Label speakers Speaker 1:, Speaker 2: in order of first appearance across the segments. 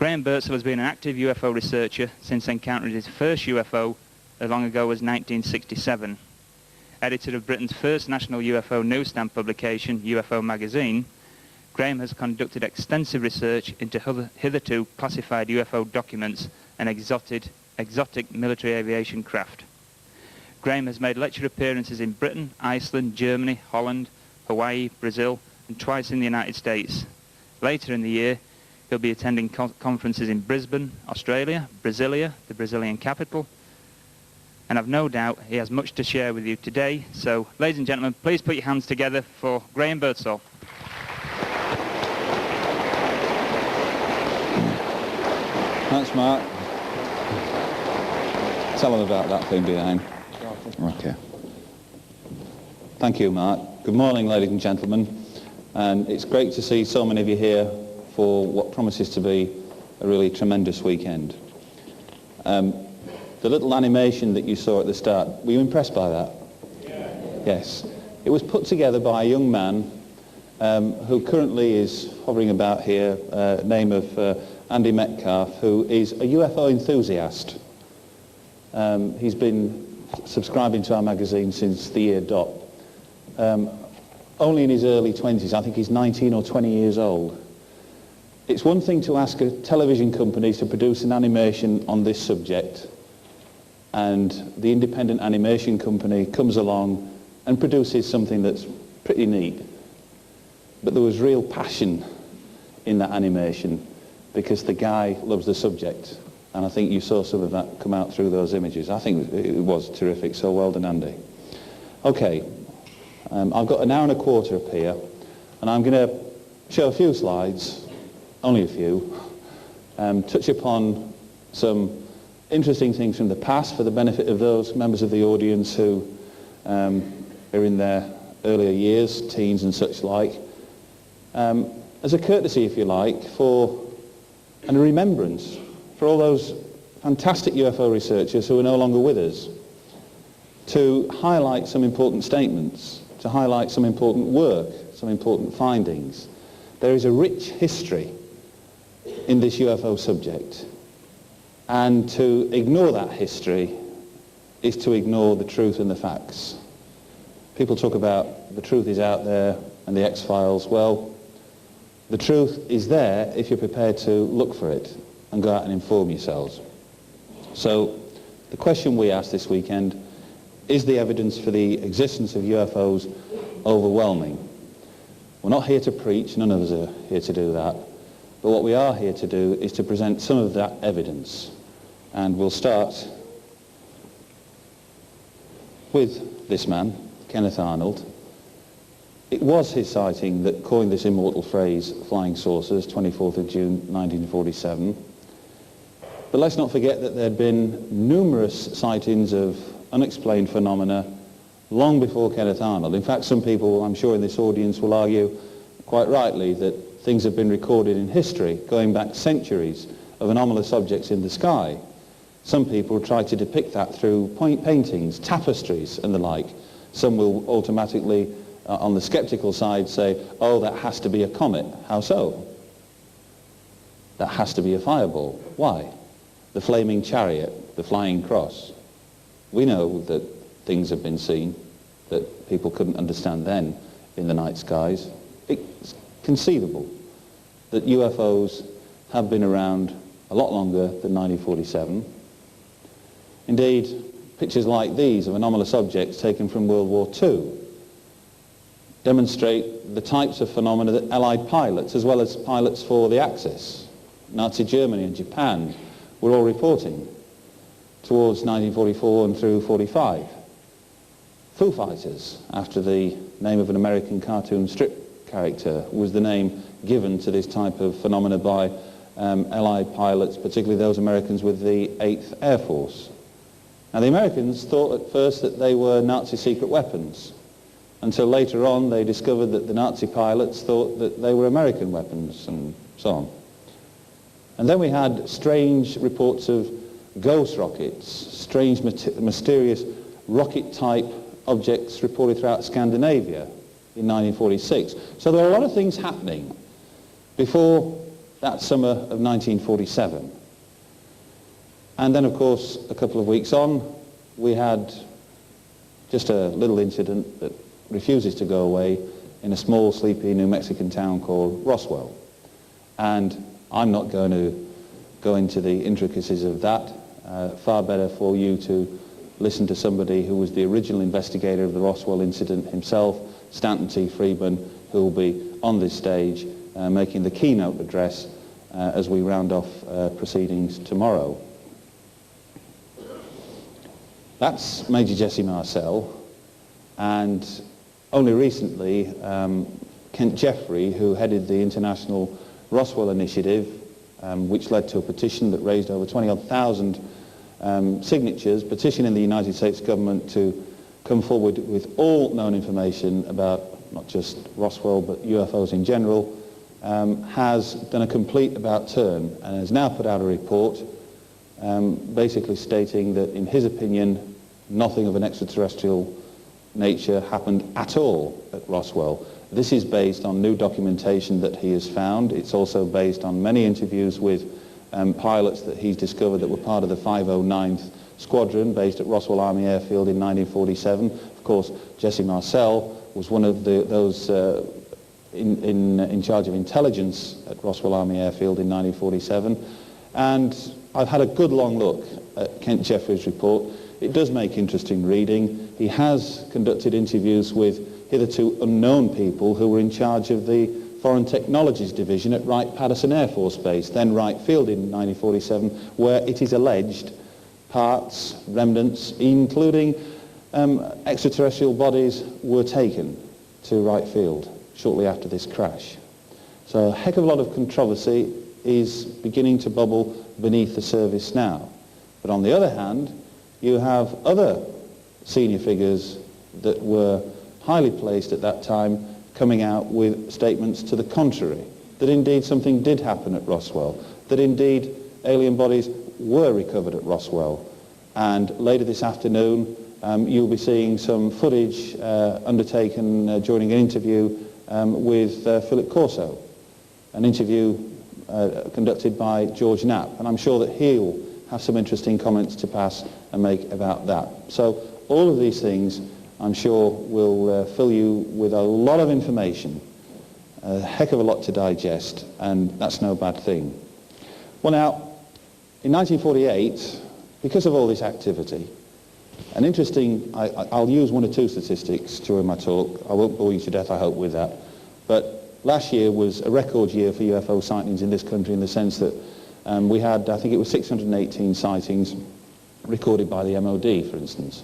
Speaker 1: Graham Birdsall has been an active UFO researcher since encountering his first UFO as long ago as 1967. Editor of Britain's first national UFO newsstand publication, UFO Magazine, Graham has conducted extensive research into hitherto classified UFO documents and exotic military aviation craft. Graham has made lecture appearances in Britain, Iceland, Germany, Holland, Hawaii, Brazil, and twice in the United States. Later in the year, he'll be attending conferences in Brisbane, Australia, Brasilia, the Brazilian capital, and I've no doubt he has much to share with you today. So, ladies and gentlemen, please put your hands together for Graham Birdsall.
Speaker 2: Thanks, Mark. Tell them about that thing behind. Okay. Thank you, Mark. Good morning, ladies and gentlemen. And it's great to see so many of you here for what promises to be a really tremendous weekend. The little animation that you saw at the start, were you impressed by that? Yeah. Yes. It was put together by a young man who currently is hovering about here, name of Andy Metcalf, who is a UFO enthusiast. He's been subscribing to our magazine since the year dot. Only in his early 20s, I think he's 19 or 20 years old. It's one thing to ask a television company to produce an animation on this subject, and the independent animation company comes along and produces something that's pretty neat. But there was real passion in that animation because the guy loves the subject, and I think you saw some of that come out through those images. I think it was terrific, so well done, Andy. Okay, I've got an hour and a quarter up here, and I'm going to show a few slides, only a few, touch upon some interesting things from the past for the benefit of those members of the audience who are in their earlier years, teens and such like, as a courtesy, if you like, and a remembrance for all those fantastic UFO researchers who are no longer with us, to highlight some important statements, to highlight some important work, some important findings. There is a rich history in this UFO subject, and to ignore that history is to ignore the truth and the facts. People talk about the truth is out there and the X-Files. Well, the truth is there if you're prepared to look for it and go out and inform yourselves. So the question we asked this weekend, is the evidence for the existence of UFOs overwhelming? We're not here to preach, none of us are here to do that, but what we are here to do is to present some of that evidence. And we'll start with this man, Kenneth Arnold. It was his sighting that coined this immortal phrase, flying saucers, 24th of June 1947. But let's not forget that there had been numerous sightings of unexplained phenomena long before Kenneth Arnold. In fact, some people, I'm sure in this audience, will argue quite rightly that things have been recorded in history going back centuries of anomalous objects in the sky. Some people try to depict that through paintings, tapestries and the like. Some will automatically, on the skeptical side, say, oh, that has to be a comet. How so? That has to be a fireball. Why? The flaming chariot, the flying cross. We know that things have been seen that people couldn't understand then in the night skies. It's conceivable that UFOs have been around a lot longer than 1947. Indeed, pictures like these of anomalous objects taken from World War II demonstrate the types of phenomena that Allied pilots, as well as pilots for the Axis, Nazi Germany and Japan, were all reporting towards 1944 and through 45. Foo Fighters, after the name of an American cartoon strip character, was the name given to this type of phenomena by Allied pilots, particularly those Americans with the 8th Air Force. Now, the Americans thought at first that they were Nazi secret weapons, until later on they discovered that the Nazi pilots thought that they were American weapons, and so on. And then we had strange reports of ghost rockets, strange mysterious rocket-type objects reported throughout Scandinavia in 1946. So there were a lot of things happening before that summer of 1947. And then, of course, a couple of weeks on, we had just a little incident that refuses to go away in a small, sleepy New Mexican town called Roswell. And I'm not going to go into the intricacies of that. Far better for you to listen to somebody who was the original investigator of the Roswell incident himself, Stanton T. Friedman, who will be on this stage making the keynote address as we round off proceedings tomorrow. That's Major Jesse Marcel, and only recently Kent Jeffrey, who headed the International Roswell Initiative, which led to a petition that raised over 20,000 signatures, petitioning the United States government to come forward with all known information about not just Roswell but UFOs in general, has done a complete about turn and has now put out a report basically stating that, in his opinion, nothing of an extraterrestrial nature happened at all at Roswell. This is based on new documentation that he has found. It's also based on many interviews with pilots that he's discovered that were part of the 509th Squadron based at Roswell Army Airfield in 1947. Of course, Jesse Marcel was one of those in charge of intelligence at Roswell Army Airfield in 1947. And I've had a good long look at Kent Jeffrey's report. It does make interesting reading. He has conducted interviews with hitherto unknown people who were in charge of the Foreign Technologies Division at Wright-Patterson Air Force Base, then Wright Field in 1947, where it is alleged parts, remnants, including extraterrestrial bodies, were taken to Wright Field shortly after this crash. So a heck of a lot of controversy is beginning to bubble beneath the surface now. But on the other hand, you have other senior figures that were highly placed at that time coming out with statements to the contrary, that indeed something did happen at Roswell, that indeed alien bodies were recovered at Roswell. And later this afternoon, you'll be seeing some footage undertaken during an interview with Philip Corso, an interview conducted by George Knapp, and I'm sure that he'll have some interesting comments to pass and make about that. So all of these things, I'm sure, will fill you with a lot of information, a heck of a lot to digest, and that's no bad thing. Well now, in 1948, because of all this activity, an interesting, I'll use one or two statistics during my talk. I won't bore you to death, I hope, with that. But last year was a record year for UFO sightings in this country, in the sense that we had, I think it was 618 sightings recorded by the MOD, for instance.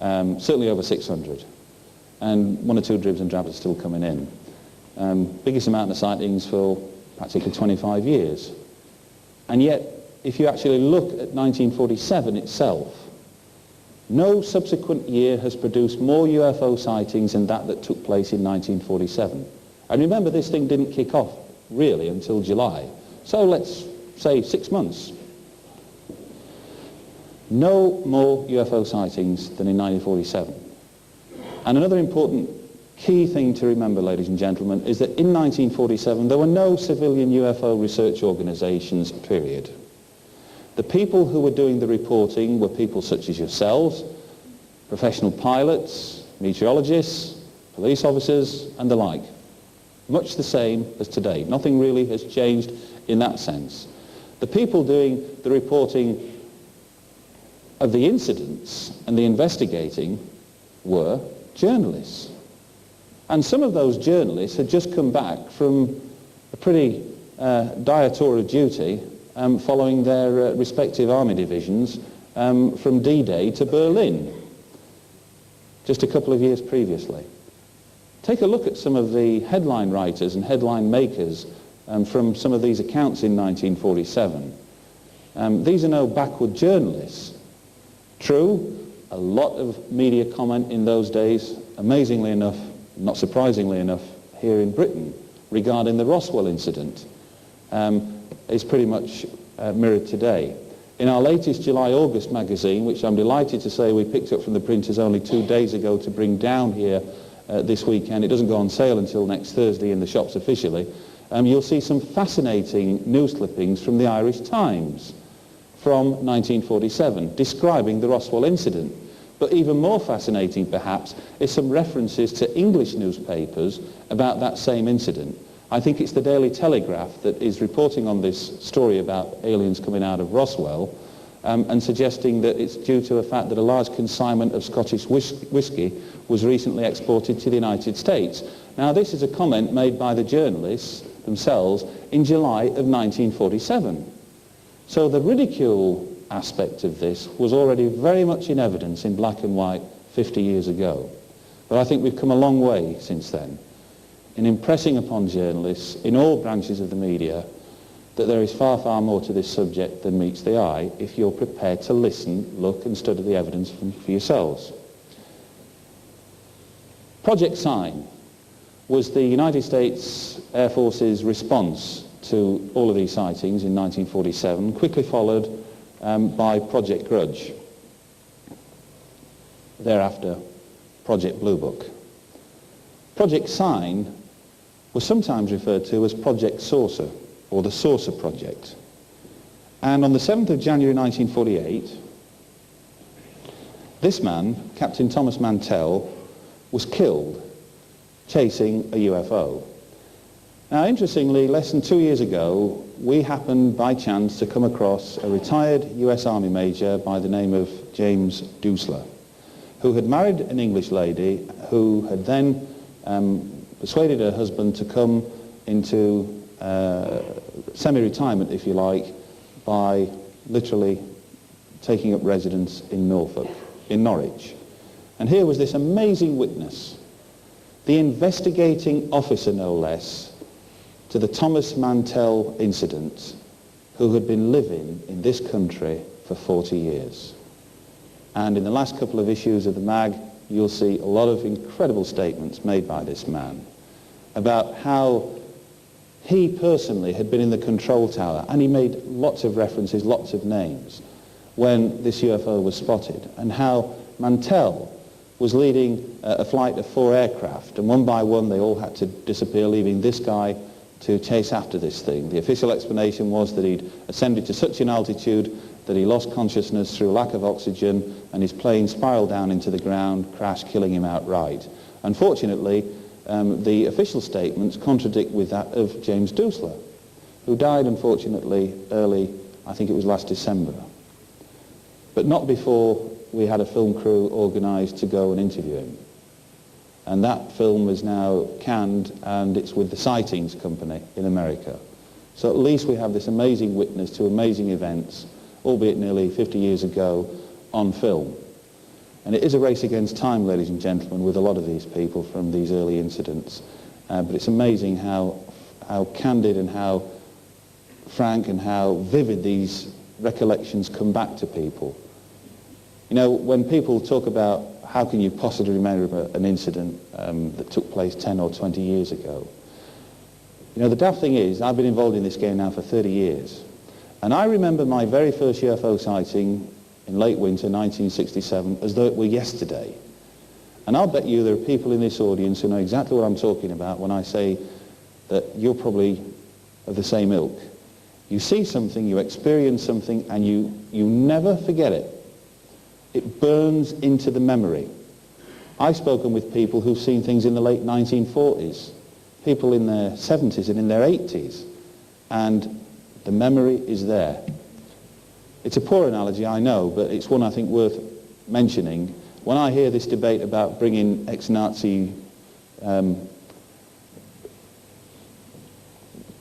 Speaker 2: Certainly over 600. And one or two dribs and drabs are still coming in. Biggest amount of sightings for practically 25 years. And yet, if you actually look at 1947 itself, no subsequent year has produced more UFO sightings than that took place in 1947. And remember, this thing didn't kick off, really, until July. So let's say 6 months. No more UFO sightings than in 1947. And another important key thing to remember, ladies and gentlemen, is that in 1947 there were no civilian UFO research organizations, period. The people who were doing the reporting were people such as yourselves, professional pilots, meteorologists, police officers, and the like. Much the same as today. Nothing really has changed in that sense. The people doing the reporting of the incidents and the investigating were journalists. And some of those journalists had just come back from a pretty dire tour of duty following their respective army divisions from D-Day to Berlin just a couple of years previously. Take a look at some of the headline writers and headline makers from some of these accounts in 1947. These are no backward journalists. True, a lot of media comment in those days, amazingly enough, not surprisingly enough, here in Britain regarding the Roswell incident is pretty much mirrored today. In our latest July-August magazine, which I'm delighted to say we picked up from the printers only 2 days ago to bring down here this weekend, it doesn't go on sale until next Thursday in the shops officially. You'll see some fascinating news clippings from the Irish Times from 1947 describing the Roswell incident. But even more fascinating, perhaps, is some references to English newspapers about that same incident. I think it's the Daily Telegraph that is reporting on this story about aliens coming out of Roswell and suggesting that it's due to the fact that a large consignment of Scottish whisky was recently exported to the United States. Now, this is a comment made by the journalists themselves in July of 1947. So the ridicule aspect of this was already very much in evidence in black and white 50 years ago. But I think we've come a long way since then in impressing upon journalists in all branches of the media that there is far, far more to this subject than meets the eye if you're prepared to listen, look and study the evidence for yourselves. Project Sign was the United States Air Force's response to all of these sightings in 1947, quickly followed by Project Grudge. Thereafter, Project Blue Book. Project Sign was sometimes referred to as Project Saucer, or the Saucer Project. And on the 7th of January 1948, this man, Captain Thomas Mantell, was killed chasing a UFO. Now, interestingly, less than 2 years ago, we happened by chance to come across a retired US Army major by the name of James Doosler, who had married an English lady who had then persuaded her husband to come into semi-retirement, if you like, by literally taking up residence in Norwich. And here was this amazing witness, the investigating officer, no less, to the Thomas Mantell incident, who had been living in this country for 40 years. And in the last couple of issues of the mag, you'll see a lot of incredible statements made by this man about how he personally had been in the control tower, and he made lots of references, lots of names, when this UFO was spotted, and how Mantell was leading a flight of 4 aircraft, and one by one they all had to disappear, leaving this guy to chase after this thing. The official explanation was that he'd ascended to such an altitude that he lost consciousness through lack of oxygen, and his plane spiraled down into the ground, crashed, killing him outright. Unfortunately, the official statements contradict with that of James Doosler, who died, unfortunately, early, I think it was last December. But not before we had a film crew organised to go and interview him. And that film is now canned, and it's with the Sightings Company in America. So at least we have this amazing witness to amazing events, albeit nearly 50 years ago, on film. And it is a race against time, ladies and gentlemen, with a lot of these people from these early incidents. But it's amazing how candid and how frank and how vivid these recollections come back to people. You know, when people talk about how can you possibly remember an incident that took place 10 or 20 years ago, you know, the daft thing is, I've been involved in this game now for 30 years. And I remember my very first UFO sighting in late winter 1967 as though it were yesterday. And I'll bet you there are people in this audience who know exactly what I'm talking about when I say that you're probably of the same ilk. You see something, you experience something, and you never forget it. It burns into the memory. I've spoken with people who've seen things in the late 1940s, people in their 70s and in their 80s, and the memory is there. It's a poor analogy, I know, but it's one I think worth mentioning. When I hear this debate about bringing ex-Nazi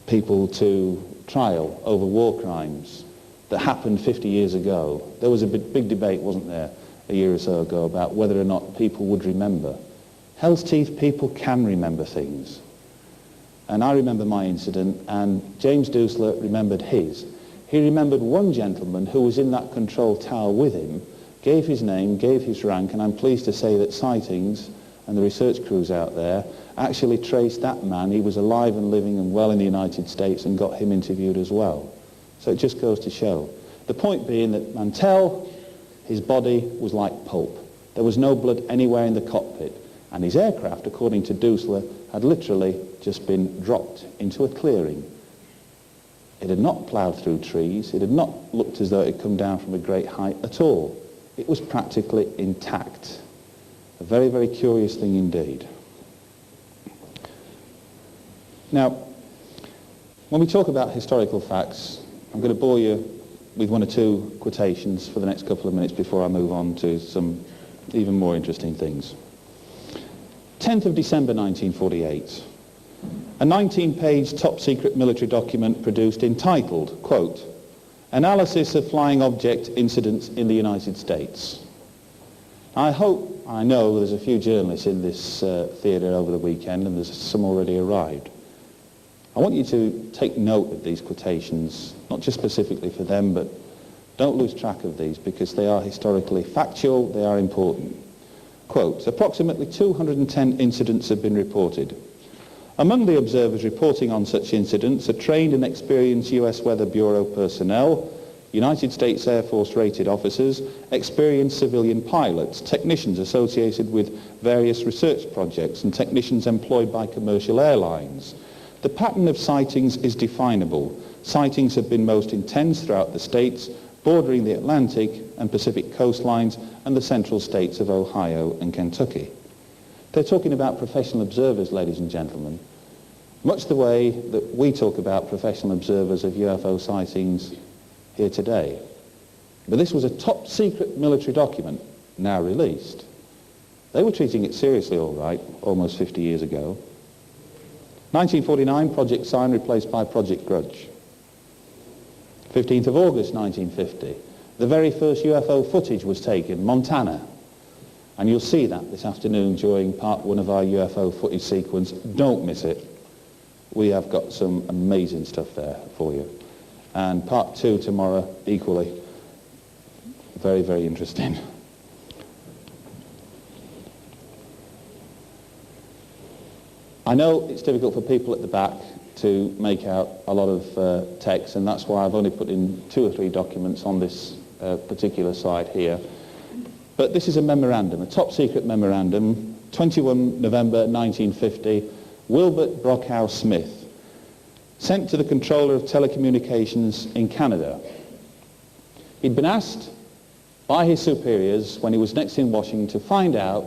Speaker 2: people to trial over war crimes that happened 50 years ago, there was a big debate, wasn't there, a year or so ago about whether or not people would remember. Hell's teeth, people can remember things. And I remember my incident, and James Doosler remembered his. He remembered one gentleman who was in that control tower with him, gave his name, gave his rank, and I'm pleased to say that Sightings and the research crews out there actually traced that man. He was alive and living and well in the United States, and got him interviewed as well. So it just goes to show. The point being that Mantell, his body was like pulp. There was no blood anywhere in the cockpit. And his aircraft, according to Dusler, had literally just been dropped into a clearing. It had not ploughed through trees. It had not looked as though it had come down from a great height at all. It was practically intact. A very, very curious thing indeed. Now, when we talk about historical facts, I'm going to bore you with one or two quotations for the next couple of minutes before I move on to some even more interesting things. 10th of December 1948. A 19-page top-secret military document produced entitled, quote, Analysis of Flying Object Incidents in the United States. I know there's a few journalists in this theatre over the weekend, and there's some already arrived. I want you to take note of these quotations, not just specifically for them, but don't lose track of these because they are historically factual, they are important. Quote, approximately 210 incidents have been reported. Among the observers reporting on such incidents are trained and experienced US Weather Bureau personnel, United States Air Force rated officers, experienced civilian pilots, technicians associated with various research projects, and technicians employed by commercial airlines. The pattern of sightings is definable. Sightings have been most intense throughout the states, bordering the Atlantic and Pacific coastlines and the central states of Ohio and Kentucky. They're talking about professional observers, ladies and gentlemen, much the way that we talk about professional observers of UFO sightings here today. But this was a top-secret military document, now released. They were treating it seriously, all right, almost 50 years ago. 1949, Project Sign replaced by Project Grudge. 15th of August 1950, the very first UFO footage was taken, Montana. And you'll see that this afternoon during part one of our UFO footage sequence. Don't miss it. We have got some amazing stuff there for you. And part two tomorrow, equally. Very, very interesting. I know it's difficult for people at the back to make out a lot of text, and that's why I've only put in 2 or 3 documents on this particular slide here. But this is a memorandum, a top-secret memorandum, 21 November 1950, Wilbert Brockhouse Smith, sent to the controller of telecommunications in Canada. He'd been asked by his superiors when he was next in Washington to find out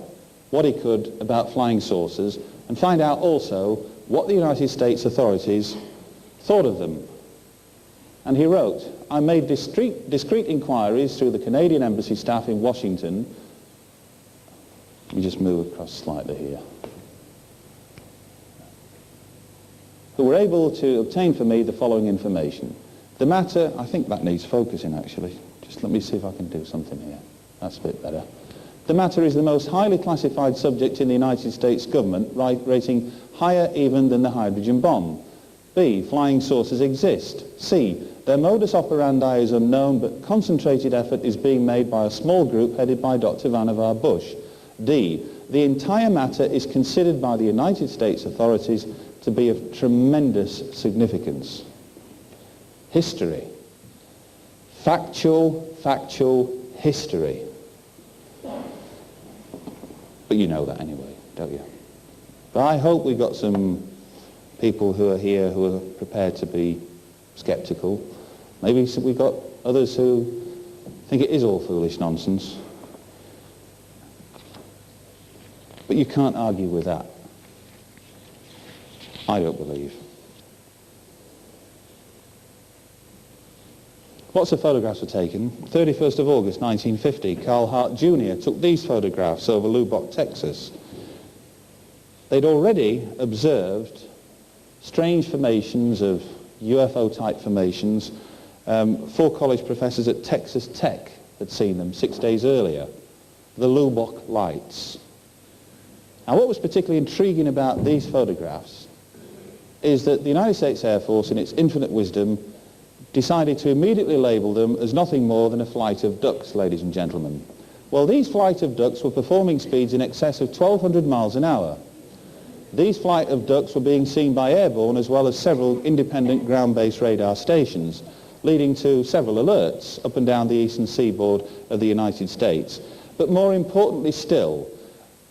Speaker 2: what he could about flying saucers and find out also what the United States authorities thought of them. And he wrote, I made discreet inquiries through the Canadian Embassy staff in Washington. Let me just move across slightly here. Who were able to obtain for me the following information. The matter, I think that needs focusing actually. Just let me see if I can do something here. That's a bit better. The matter is the most highly classified subject in the United States government, rating higher even than the hydrogen bomb. B, flying saucers exist. C, their modus operandi is unknown, but concentrated effort is being made by a small group headed by Dr. Vannevar Bush. D, the entire matter is considered by the United States authorities to be of tremendous significance. History. Factual history. But you know that anyway, don't you? But I hope we've got some people who are here who are prepared to be sceptical. Maybe we've got others who think it is all foolish nonsense. But you can't argue with that. I don't believe. Lots of photographs were taken. 31st of August 1950, Carl Hart Jr. took these photographs over Lubbock, Texas. They'd already observed strange formations of UFO-type formations. 4 college professors at Texas Tech had seen them 6 days earlier. The Lubbock Lights. Now, what was particularly intriguing about these photographs is that the United States Air Force, in its infinite wisdom, decided to immediately label them as nothing more than a flight of ducks, ladies and gentlemen. Well, these flight of ducks were performing speeds in excess of 1,200 miles an hour. These flight of ducks were being seen by airborne as well as several independent ground-based radar stations, leading to several alerts up and down the eastern seaboard of the United States. But more importantly still,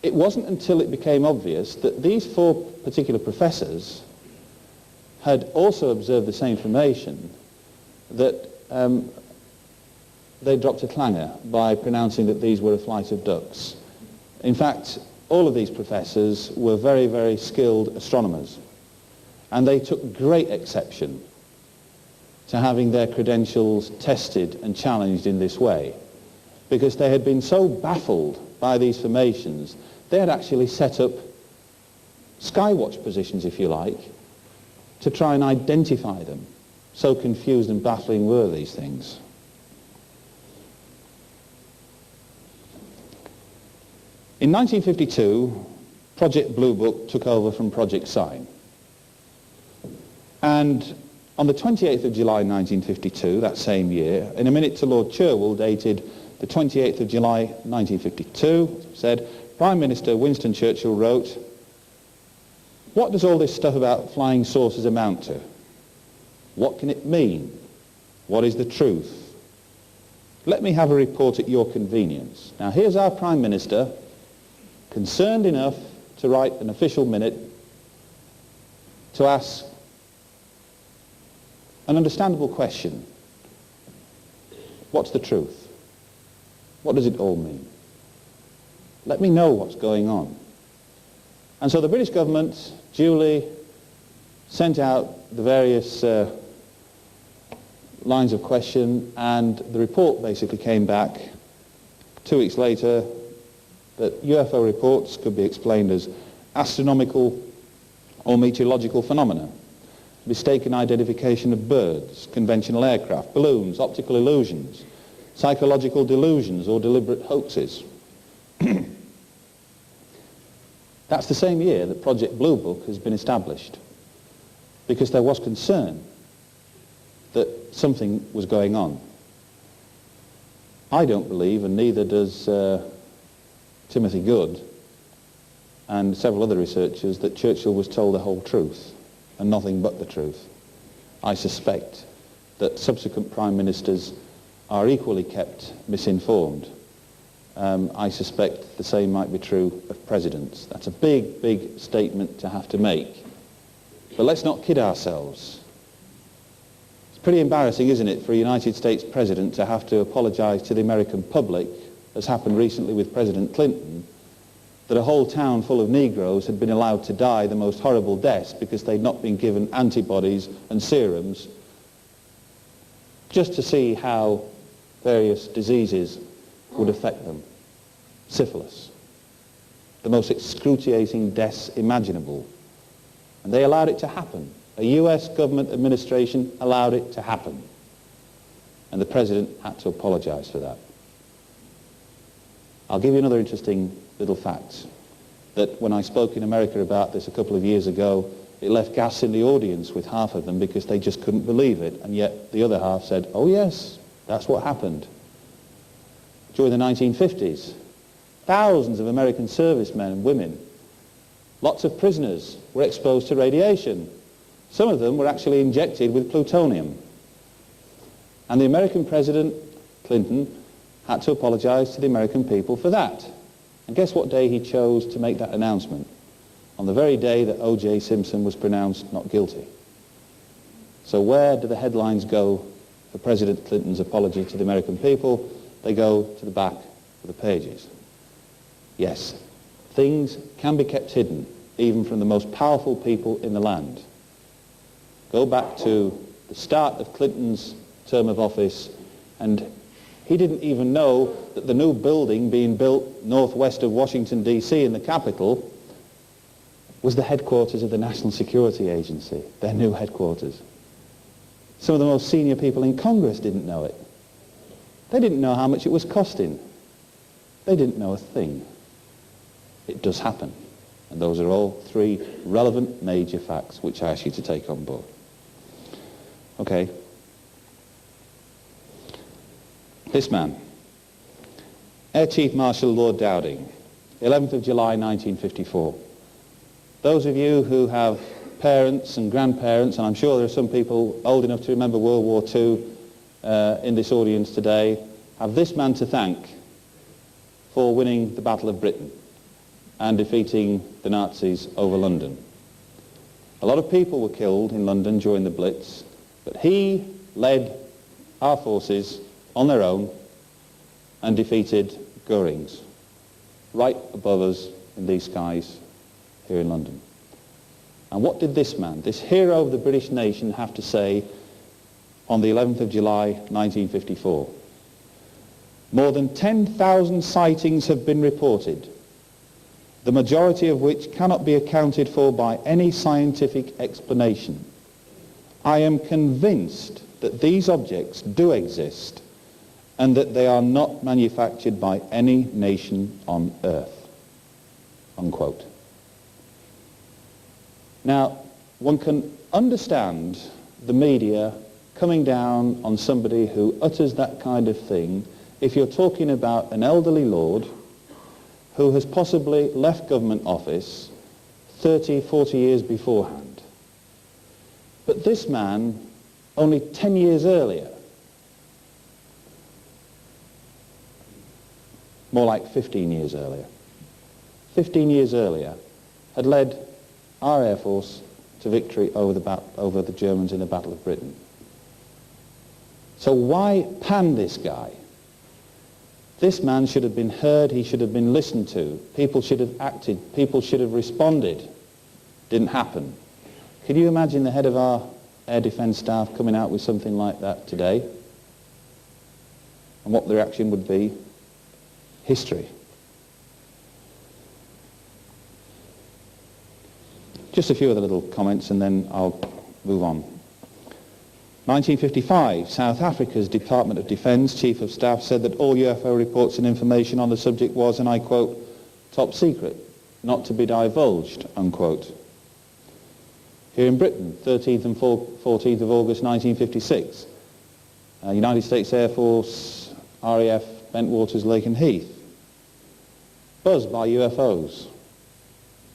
Speaker 2: it wasn't until it became obvious that these four particular professors had also observed the same formation that they dropped a clanger by pronouncing that these were a flight of ducks. In fact, all of these professors were very, very skilled astronomers, and they took great exception to having their credentials tested and challenged in this way, because they had been so baffled by these formations, they had actually set up skywatch positions, if you like, to try and identify them. So confused and baffling were these things. In 1952, Project Blue Book took over from Project Sign. And on the 28th of July 1952, that same year, in a minute to Lord Cherwell dated the 28th of July 1952, said, Prime Minister Winston Churchill wrote, "What does all this stuff about flying saucers amount to? What can it mean? What is the truth? Let me have a report at your convenience." Now here's our Prime Minister, concerned enough to write an official minute to ask an understandable question. What's the truth? What does it all mean? Let me know what's going on. And so the British government duly sent out the various lines of question, and the report basically came back 2 weeks later that UFO reports could be explained as astronomical or meteorological phenomena, mistaken identification of birds, conventional aircraft, balloons, optical illusions, psychological delusions or deliberate hoaxes. That's the same year that Project Blue Book has been established, because there was concern that something was going on. I don't believe, and neither does Timothy Good and several other researchers, that Churchill was told the whole truth and nothing but the truth. I suspect that subsequent prime ministers are equally kept misinformed. I suspect the same might be true of presidents. That's a big, big statement to have to make. But let's not kid ourselves. It's pretty embarrassing, isn't it, for a United States president to have to apologize to the American public, as happened recently with President Clinton, that a whole town full of Negroes had been allowed to die the most horrible deaths because they'd not been given antibodies and serums, just to see how various diseases would affect them. Syphilis, the most excruciating deaths imaginable. And they allowed it to happen. A US government administration allowed it to happen. And the president had to apologize for that. I'll give you another interesting little fact, that when I spoke in America about this a couple of years ago, it left gasps in the audience with half of them because they just couldn't believe it, and yet the other half said, oh yes, that's what happened. During the 1950s, thousands of American servicemen and women, lots of prisoners, were exposed to radiation. Some of them were actually injected with plutonium. And the American President, Clinton, had to apologize to the American people for that. And guess what day he chose to make that announcement? On the very day that O.J. Simpson was pronounced not guilty. So where do the headlines go for President Clinton's apology to the American people? They go to the back of the pages. Yes, things can be kept hidden, even from the most powerful people in the land. Go back to the start of Clinton's term of office, and he didn't even know that the new building being built northwest of Washington, D.C. in the capital was the headquarters of the National Security Agency, their new headquarters. Some of the most senior people in Congress didn't know it. They didn't know how much it was costing. They didn't know a thing. It does happen. And those are all three relevant major facts which I ask you to take on board. Okay. This man, Air Chief Marshal Lord Dowding, 11th of July 1954. Those of you who have parents and grandparents, and I'm sure there are some people old enough to remember World War II in this audience today, have this man to thank for winning the Battle of Britain. and defeating the Nazis over London. A lot of people were killed in London during the Blitz, but he led our forces on their own and defeated Goering's right above us in these skies here in London. And what did this man, this hero of the British nation, have to say on the 11th of July 1954? More than 10,000 sightings have been reported, the majority of which cannot be accounted for by any scientific explanation. I am convinced that these objects do exist and that they are not manufactured by any nation on earth." Unquote. Now, one can understand the media coming down on somebody who utters that kind of thing if you're talking about an elderly lord who has possibly left government office 30, 40 years beforehand. But this man, only 10 years earlier, more like 15 years earlier, 15 years earlier, had led our Air Force to victory over the Germans in the Battle of Britain. So why pan this guy? This man should have been heard, he should have been listened to, people should have acted, people should have responded. Didn't happen. Can you imagine the head of our air defence staff coming out with something like that today? And what the reaction would be? History. Just a few other little comments and then I'll move on. 1955, South Africa's Department of Defence Chief of Staff said that all UFO reports and information on the subject was, and I quote, "top secret, not to be divulged," unquote. Here in Britain, 13th and 14th of August 1956, United States Air Force, RAF, Bentwaters, Lakenheath, buzzed by UFOs,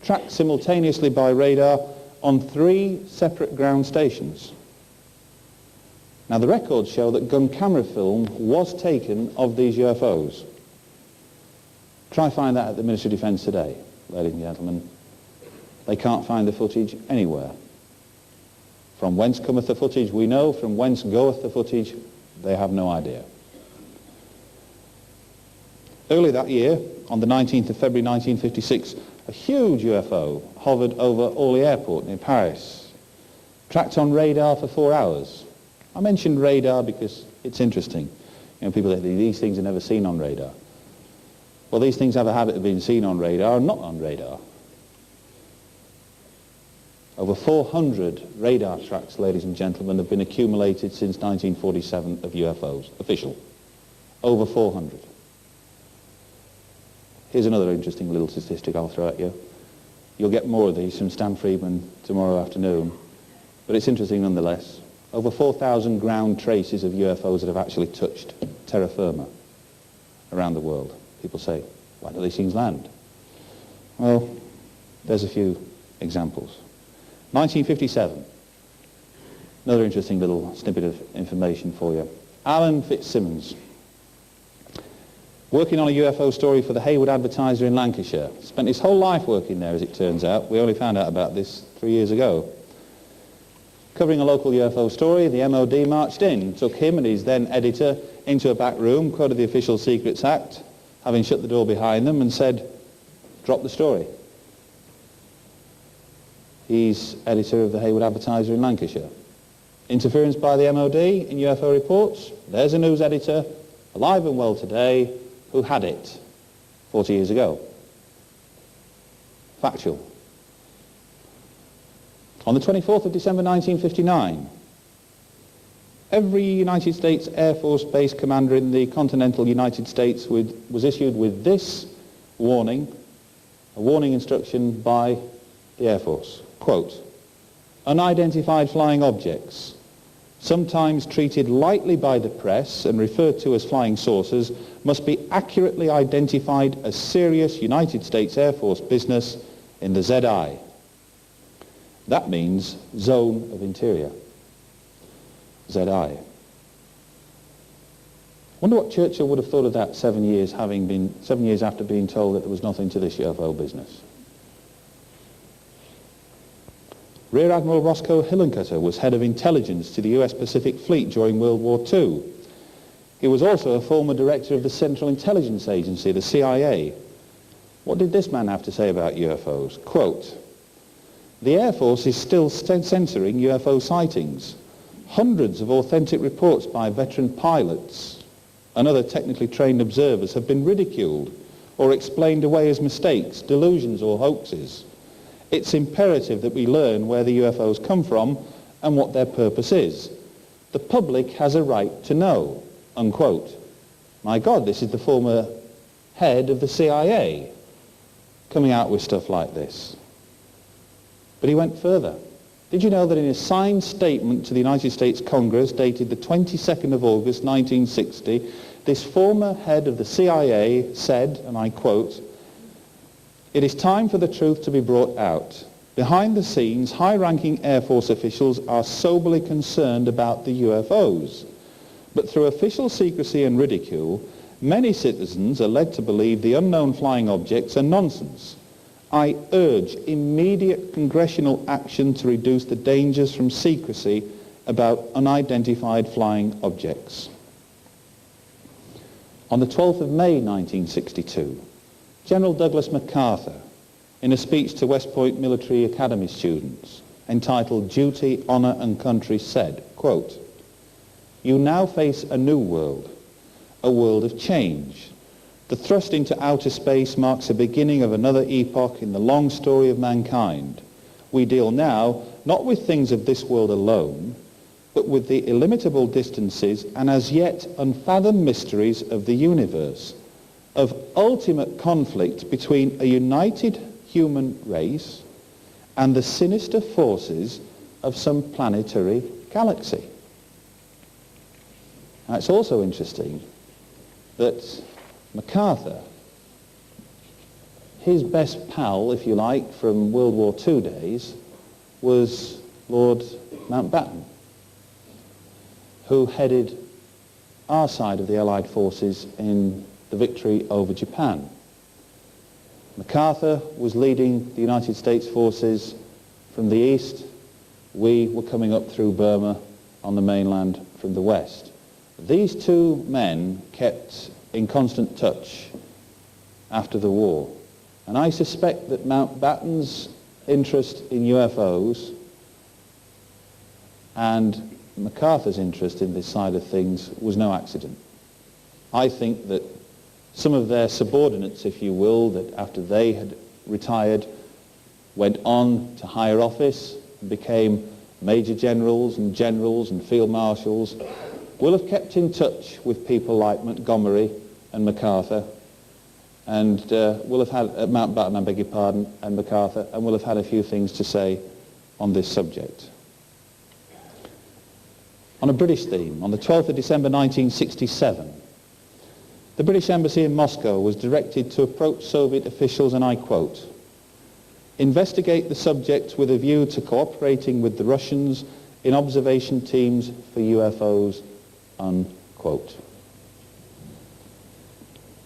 Speaker 2: tracked simultaneously by radar on 3 separate ground stations. Now the records show that gun camera film was taken of these UFOs. Try find that at the Ministry of Defence today, ladies and gentlemen. They can't find the footage anywhere. From whence cometh the footage we know, from whence goeth the footage they have no idea. Early that year, on the 19th of February 1956, a huge UFO hovered over Orly Airport near Paris, tracked on radar for 4 hours. I mentioned radar because it's interesting. You know, people think these things are never seen on radar. Well, these things have a habit of being seen on radar and not on radar. Over 400 radar tracks, ladies and gentlemen, have been accumulated since 1947 of UFOs, official. Over 400. Here's another interesting little statistic I'll throw at you. You'll get more of these from Stan Friedman tomorrow afternoon, but it's interesting nonetheless. Over 4,000 ground traces of UFOs that have actually touched terra firma around the world. People say, why do these things land? Well, there's a few examples. 1957, another interesting little snippet of information for you. Alan Fitzsimmons, working on a UFO story for the Hayward Advertiser in Lancashire. Spent his whole life working there, as it turns out. We only found out about this 3 years ago. Covering a local UFO story, the MOD marched in, took him and his then editor into a back room, quoted the Official Secrets Act, having shut the door behind them, and said, drop the story. He's editor of the Hayward Advertiser in Lancashire. Interference by the MOD in UFO reports? There's a news editor, alive and well today, who had it 40 years ago. Factual. On the 24th of December 1959, every United States Air Force base commander in the continental United States was issued with this warning, a warning instruction by the Air Force. Quote, unidentified flying objects, sometimes treated lightly by the press and referred to as flying saucers, must be accurately identified as serious United States Air Force business in the ZI. That means Zone of Interior, ZI. Wonder what Churchill would have thought of that 7 years after being told that there was nothing to this UFO business. Rear Admiral Roscoe Hillencutter was head of intelligence to the US Pacific Fleet during World War II. He was also a former director of the Central Intelligence Agency, the CIA. What did this man have to say about UFOs? Quote, "The Air Force is still censoring UFO sightings. Hundreds of authentic reports by veteran pilots and other technically trained observers have been ridiculed or explained away as mistakes, delusions or hoaxes. It's imperative that we learn where the UFOs come from and what their purpose is. The public has a right to know," unquote. My God, this is the former head of the CIA coming out with stuff like this. But he went further. Did you know that in a signed statement to the United States Congress dated the 22nd of August 1960, this former head of the CIA said, and I quote, "It is time for the truth to be brought out. Behind the scenes, high-ranking Air Force officials are soberly concerned about the UFOs. But through official secrecy and ridicule, many citizens are led to believe the unknown flying objects are nonsense. I urge immediate congressional action to reduce the dangers from secrecy about unidentified flying objects." On the 12th of May 1962, General Douglas MacArthur, in a speech to West Point Military Academy students entitled "Duty, Honor and Country," said, quote, "You now face a new world, a world of change. The thrust into outer space marks the beginning of another epoch in the long story of mankind. We deal now not with things of this world alone, but with the illimitable distances and as yet unfathomed mysteries of the universe, of ultimate conflict between a united human race and the sinister forces of some planetary galaxy." Now, it's also interesting that MacArthur, his best pal, if you like, from World War II days, was Lord Mountbatten, who headed our side of the Allied forces in the victory over Japan. MacArthur was leading the United States forces from the east. We were coming up through Burma on the mainland from the west. These two men kept in constant touch after the war. And I suspect that Mountbatten's interest in UFOs and MacArthur's interest in this side of things was no accident. I think that some of their subordinates, if you will, that after they had retired went on to higher office and became major generals and field marshals, will have kept in touch with people like Montgomery and MacArthur, and will have had Mountbatten, I beg your pardon, and MacArthur, and will have had a few things to say on this subject. On a British theme, on the 12th of December 1967, the British Embassy in Moscow was directed to approach Soviet officials, and I quote, "Investigate the subject with a view to cooperating with the Russians in observation teams for UFOs," unquote.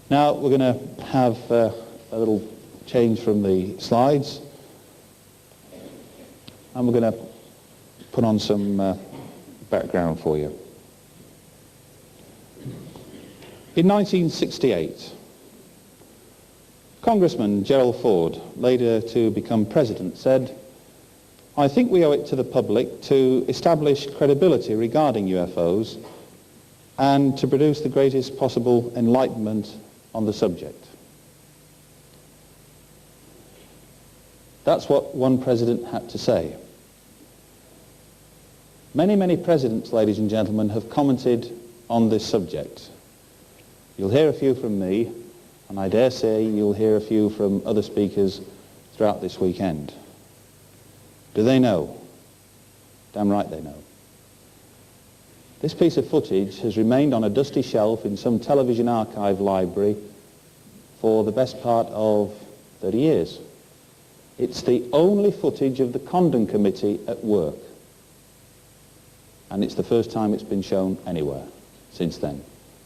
Speaker 2: Now we're going to have a little change from the slides, and we're going to put on some background for you. In 1968, Congressman Gerald Ford, later to become president, said, "I think we owe it to the public to establish credibility regarding UFOs and to produce the greatest possible enlightenment on the subject." That's what one president had to say. Many, many presidents, ladies and gentlemen, have commented on this subject. You'll hear a few from me, and I dare say you'll hear a few from other speakers throughout this weekend. Do they know? Damn right they know. This piece of footage has remained on a dusty shelf in some television archive library for the best part of 30 years. It's the only footage of the Condon Committee at work. And it's the first time it's been shown anywhere since then.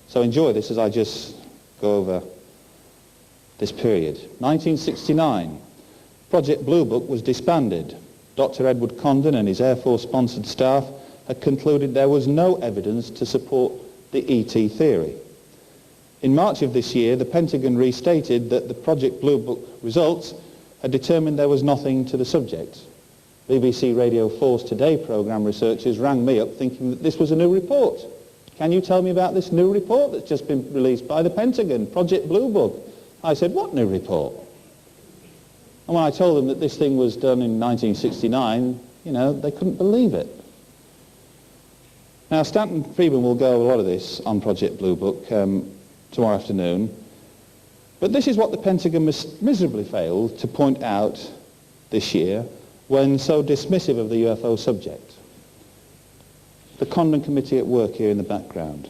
Speaker 2: So enjoy this as I just go over this period. 1969, Project Blue Book was disbanded. Dr. Edward Condon and his Air Force-sponsored staff had concluded there was no evidence to support the ET theory. In March of this year, the Pentagon restated that the Project Blue Book results had determined there was nothing to the subject. BBC Radio 4's Today programme researchers rang me up thinking that this was a new report. Can you tell me about this new report that's just been released by the Pentagon, Project Blue Book? I said, what new report? And when I told them that this thing was done in 1969, they couldn't believe it. Now, Stanton Friedman will go over a lot of this on Project Blue Book tomorrow afternoon. But this is what the Pentagon miserably failed to point out this year when so dismissive of the UFO subject. The Condon Committee at work here in the background.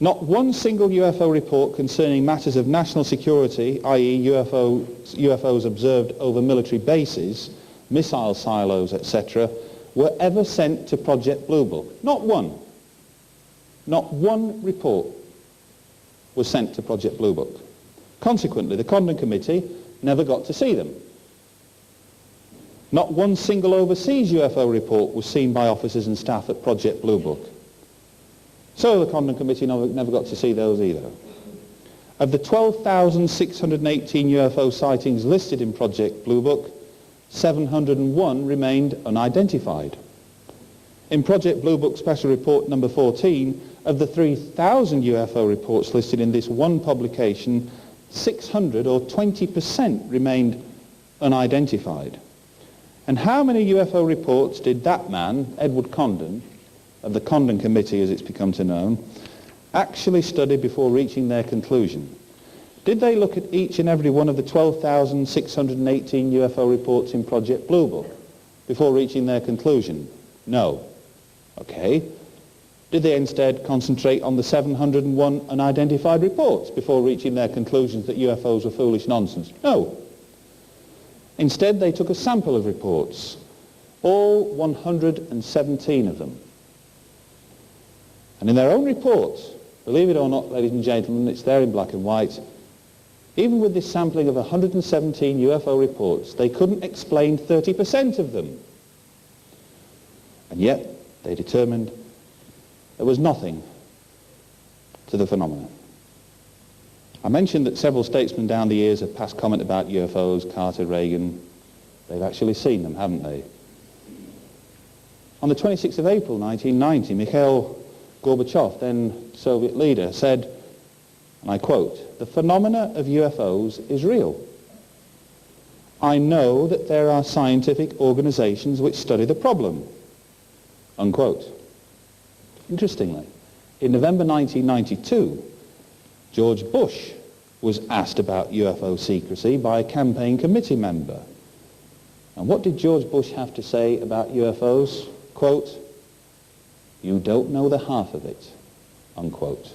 Speaker 2: Not one single UFO report concerning matters of national security, i.e. UFOs observed over military bases, missile silos, etc., were ever sent to Project Blue Book. Not one. Not one report was sent to Project Blue Book. Consequently, the Condon Committee never got to see them. Not one single overseas UFO report was seen by officers and staff at Project Blue Book. So the Condon Committee never got to see those either. Of the 12,618 UFO sightings listed in Project Blue Book, 701 remained unidentified. In Project Blue Book Special Report number 14, of the 3,000 UFO reports listed in this one publication, 600 or 20% remained unidentified. And how many UFO reports did that man, Edward Condon, of the Condon Committee as it's become to known, actually study before reaching their conclusion? Did they look at each and every one of the 12,618 UFO reports in Project Blue Book before reaching their conclusion? No. Okay. Did they instead concentrate on the 701 unidentified reports before reaching their conclusions that UFOs were foolish nonsense? No. Instead, they took a sample of reports, all 117 of them. And in their own reports, believe it or not, ladies and gentlemen, it's there in black and white, even with this sampling of 117 UFO reports, they couldn't explain 30% of them. And yet, they determined there was nothing to the phenomenon. I mentioned that several statesmen down the years have passed comment about UFOs, Carter, Reagan. They've actually seen them, haven't they? On the 26th of April 1990, Mikhail Gorbachev, then Soviet leader, said, and I quote, "The phenomena of UFOs is real. I know that there are scientific organizations which study the problem," unquote. Interestingly, in November 1992, George Bush was asked about UFO secrecy by a campaign committee member. And what did George Bush have to say about UFOs? Quote, "You don't know the half of it," unquote.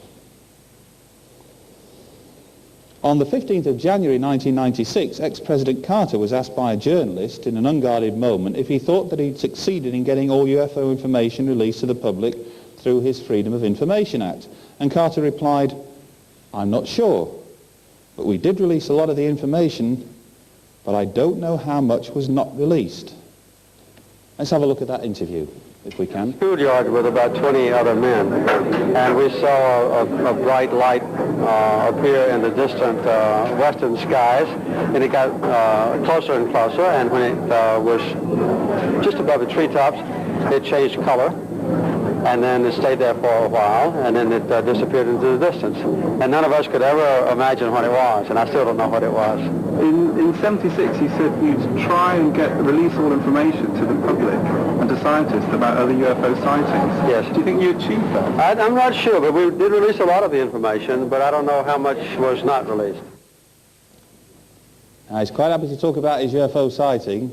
Speaker 2: On the 15th of January 1996, ex-President Carter was asked by a journalist in an unguarded moment if he thought that he'd succeeded in getting all UFO information released to the public through his Freedom of Information Act. And Carter replied, "I'm not sure, but we did release a lot of the information, but I don't know how much was not released." Let's have a look at that interview, if we can.
Speaker 3: Schoolyard with about 20 other men, and we saw a bright light appear in the distant western skies, and it got closer and closer, and when it was just above the treetops, it changed color, and then it stayed there for a while, and then it disappeared into the distance. And none of us could ever imagine what it was, and I still don't know what it was.
Speaker 4: In 76, you said you'd try and release all information to the public and to scientists about other UFO sightings.
Speaker 3: Yes.
Speaker 4: Do you think you achieved that?
Speaker 3: I'm not sure, but we did release a lot of the information, but I don't know how much was not released.
Speaker 2: He's quite happy to talk about his UFO sighting.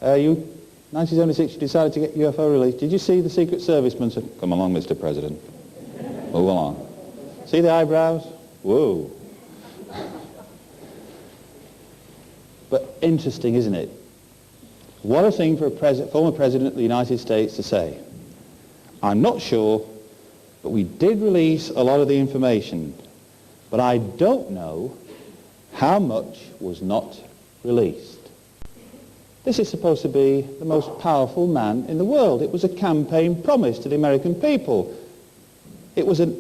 Speaker 2: 1976, you decided to get UFO released. Did you see the Secret Serviceman said, "Come along, Mr. President. Move along." See the eyebrows? Whoa. But interesting, isn't it? What a thing for a former president of the United States to say. "I'm not sure, But we did release a lot of the information. But I don't know how much was not released. This is supposed to be the most powerful man in the world. It was a campaign promise to the American people. It was a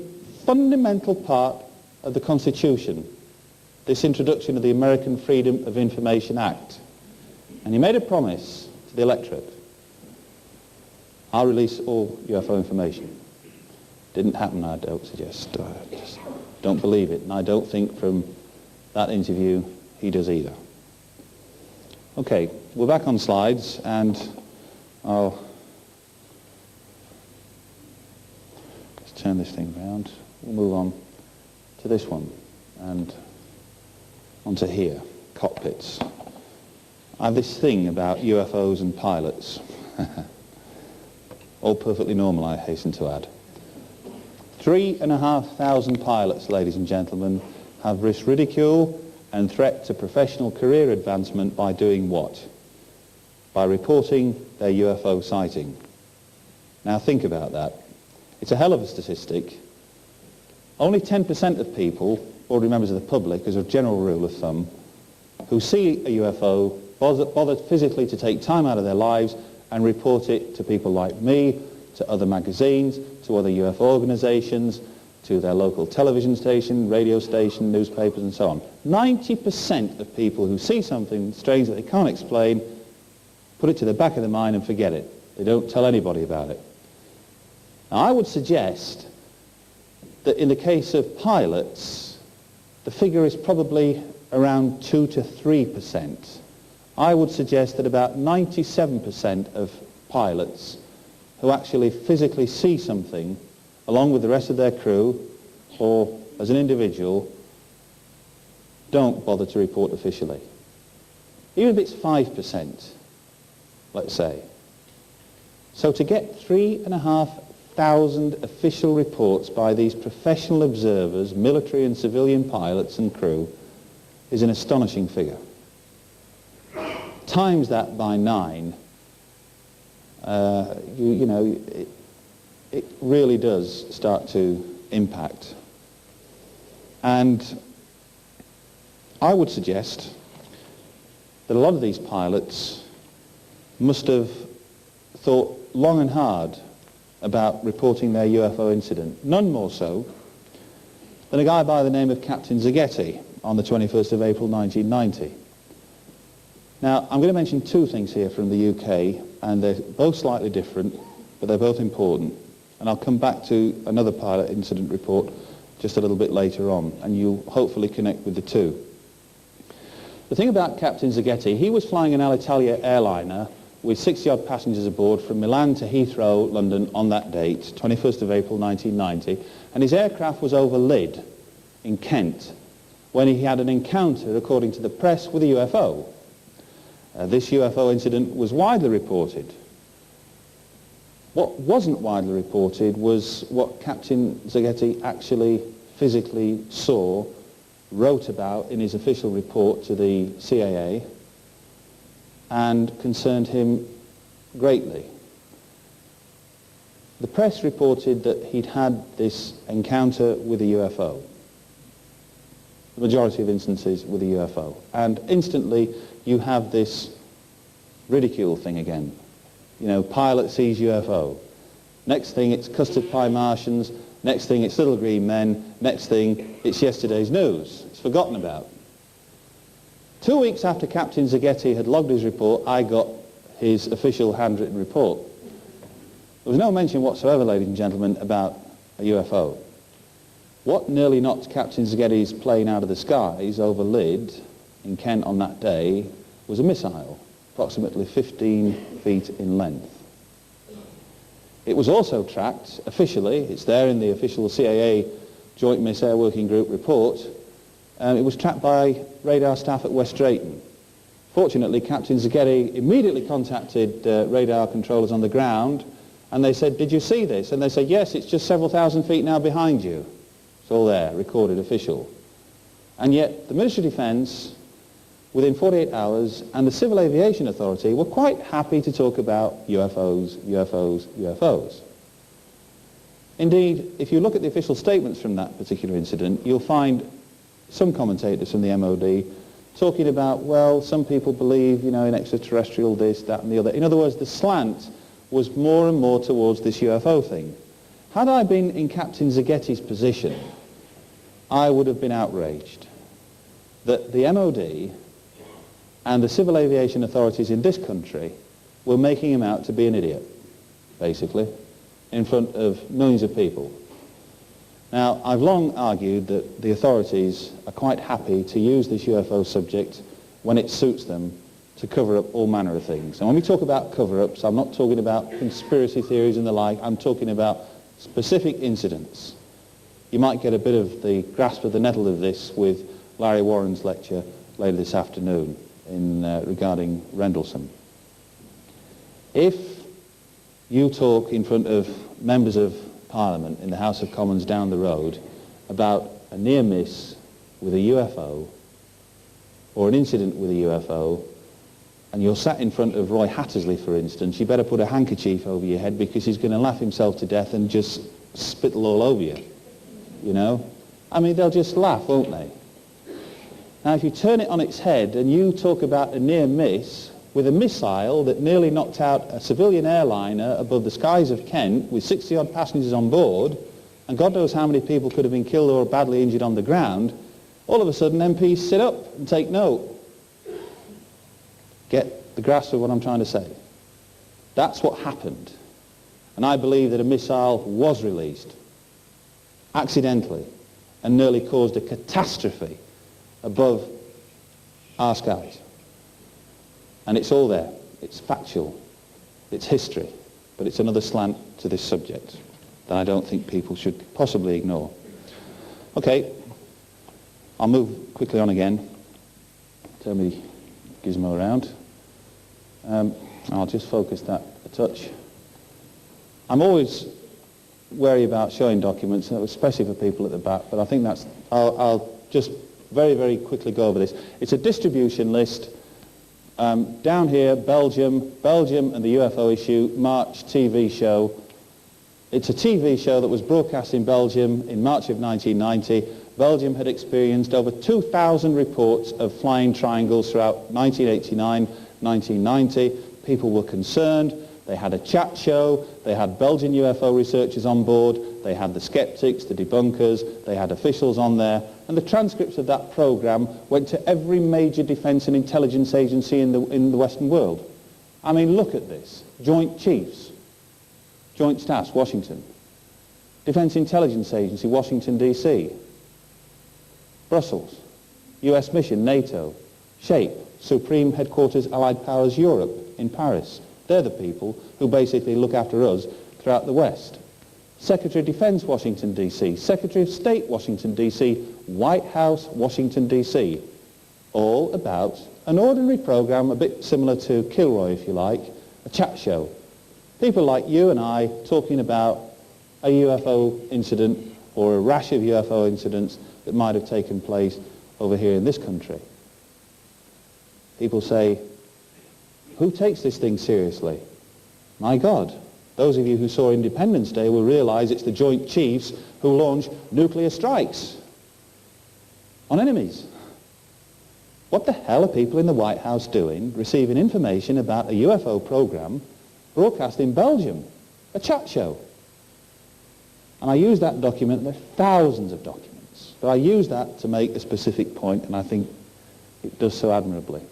Speaker 2: fundamental part of the Constitution, this introduction of the American Freedom of Information Act. And he made a promise to the electorate. I'll release all UFO information. Didn't happen, I don't suggest. I just don't believe it. And I don't think from that interview he does either. Okay, we're back on slides, and I'll just turn this thing around. We'll move on to this one and onto here, cockpits. I have this thing about UFOs and pilots. All perfectly normal, I hasten to add. 3,500 pilots, ladies and gentlemen, have risked ridicule and threat to professional career advancement by doing what? By reporting their UFO sighting. Now think about that. It's a hell of a statistic. Only 10% of people, ordinary members of the public, as a general rule of thumb, who see a UFO bother physically to take time out of their lives and report it to people like me, to other magazines, to other UFO organizations, to their local television station, radio station, newspapers, and so on. 90% of people who see something strange that they can't explain put it to the back of their mind and forget it. They don't tell anybody about it. Now, I would suggest that in the case of pilots, the figure is probably around 2 to 3%. I would suggest that about 97% of pilots who actually physically see something along with the rest of their crew or as an individual don't bother to report officially. Even if it's 5%, let's say. So to get 3,500 official reports by these professional observers, military and civilian pilots and crew, is an astonishing figure. Times that by 9, you know, it really does start to impact. And I would suggest that a lot of these pilots must have thought long and hard about reporting their UFO incident. None more so than a guy by the name of Captain Zaghetti on the 21st of April 1990. Now, I'm going to mention two things here from the UK, and they're both slightly different, but they're both important. And I'll come back to another pilot incident report just a little bit later on, and you'll hopefully connect with the two. The thing about Captain Zaghetti, he was flying an Alitalia airliner with 60-odd passengers aboard from Milan to Heathrow, London, on that date, 21st of April 1990, and his aircraft was over Lydd in Kent when he had an encounter, according to the press, with a UFO. This UFO incident was widely reported. What wasn't widely reported was what Captain Zaghetti actually physically saw, wrote about in his official report to the CAA, and concerned him greatly. The press reported that he'd had this encounter with a UFO, the majority of instances with a UFO, and instantly you have this ridicule thing again. You know, pilot sees UFO. Next thing it's custard pie Martians. Next thing it's little green men. Next thing it's yesterday's news. It's forgotten about. 2 weeks after Captain Zaghetti had logged his report, I got his official handwritten report. There was no mention whatsoever, ladies and gentlemen, about a UFO. What nearly knocked Captain Zaghetti's plane out of the skies over Lydd in Kent on that day was a missile, approximately 15 feet in length. It was also tracked officially, it's there in the official CAA Joint Miss-Air Working Group report, and it was tracked by radar staff at West Drayton. Fortunately, Captain Zaghetti immediately contacted radar controllers on the ground, and they said, "Did you see this?" And they said, "Yes, it's just several thousand feet now behind you." It's all there, recorded, official. And yet the Ministry of Defence, within 48 hours, and the Civil Aviation Authority were quite happy to talk about UFOs, UFOs, UFOs. Indeed, if you look at the official statements from that particular incident, you'll find some commentators from the MOD talking about, well, some people believe, in extraterrestrial this, that and the other. In other words, the slant was more and more towards this UFO thing. Had I been in Captain Zaghetti's position, I would have been outraged that the MOD and the civil aviation authorities in this country were making him out to be an idiot, basically, in front of millions of people. Now, I've long argued that the authorities are quite happy to use this UFO subject when it suits them to cover up all manner of things. And when we talk about cover-ups, I'm not talking about conspiracy theories and the like, I'm talking about specific incidents. You might get a bit of the grasp of the nettle of this with Larry Warren's lecture later this afternoon regarding Rendlesham. If you talk in front of members of Parliament in the House of Commons down the road about a near miss with a UFO or an incident with a UFO, and you're sat in front of Roy Hattersley, for instance, you better put a handkerchief over your head because he's going to laugh himself to death and just spittle all over you, I mean, they'll just laugh, won't they? Now, if you turn it on its head and you talk about a near miss with a missile that nearly knocked out a civilian airliner above the skies of Kent with 60-odd passengers on board, and God knows how many people could have been killed or badly injured on the ground, all of a sudden MPs sit up and take note. Get the grasp of what I'm trying to say. That's what happened. And I believe that a missile was released accidentally and nearly caused a catastrophe above our skies. And it's all there. It's factual. It's history. But it's another slant to this subject that I don't think people should possibly ignore. Okay, I'll move quickly on again. Turn my gizmo around. I'll just focus that a touch. I'm always wary about showing documents, especially for people at the back, but I think that's... I'll just very, very quickly go over this. It's a distribution list. Down here, Belgium and the UFO issue, March TV show. It's a TV show that was broadcast in Belgium in March of 1990. Belgium had experienced over 2,000 reports of flying triangles throughout 1989, 1990. People were concerned. They had a chat show. They had Belgian UFO researchers on board. They had the skeptics, the debunkers. They had officials on there. And the transcripts of that program went to every major defense and intelligence agency in the Western world. I mean, look at this. Joint Chiefs, Joint Staffs, Washington. Defense Intelligence Agency, Washington, D.C. Brussels. US Mission, NATO. SHAPE, Supreme Headquarters Allied Powers Europe in Paris. They're the people who basically look after us throughout the West. Secretary of Defense, Washington, D.C. Secretary of State, Washington, D.C. White House, Washington, D.C. All about an ordinary program, a bit similar to Kilroy, if you like, a chat show. People like you and I talking about a UFO incident or a rash of UFO incidents that might have taken place over here in this country. People say, who takes this thing seriously? My God. Those of you who saw Independence Day will realize it's the Joint Chiefs who launch nuclear strikes on enemies. What the hell are people in the White House doing receiving information about a UFO program broadcast in Belgium? A chat show. And I use that document, there are thousands of documents, but I use that to make a specific point, and I think it does so admirably.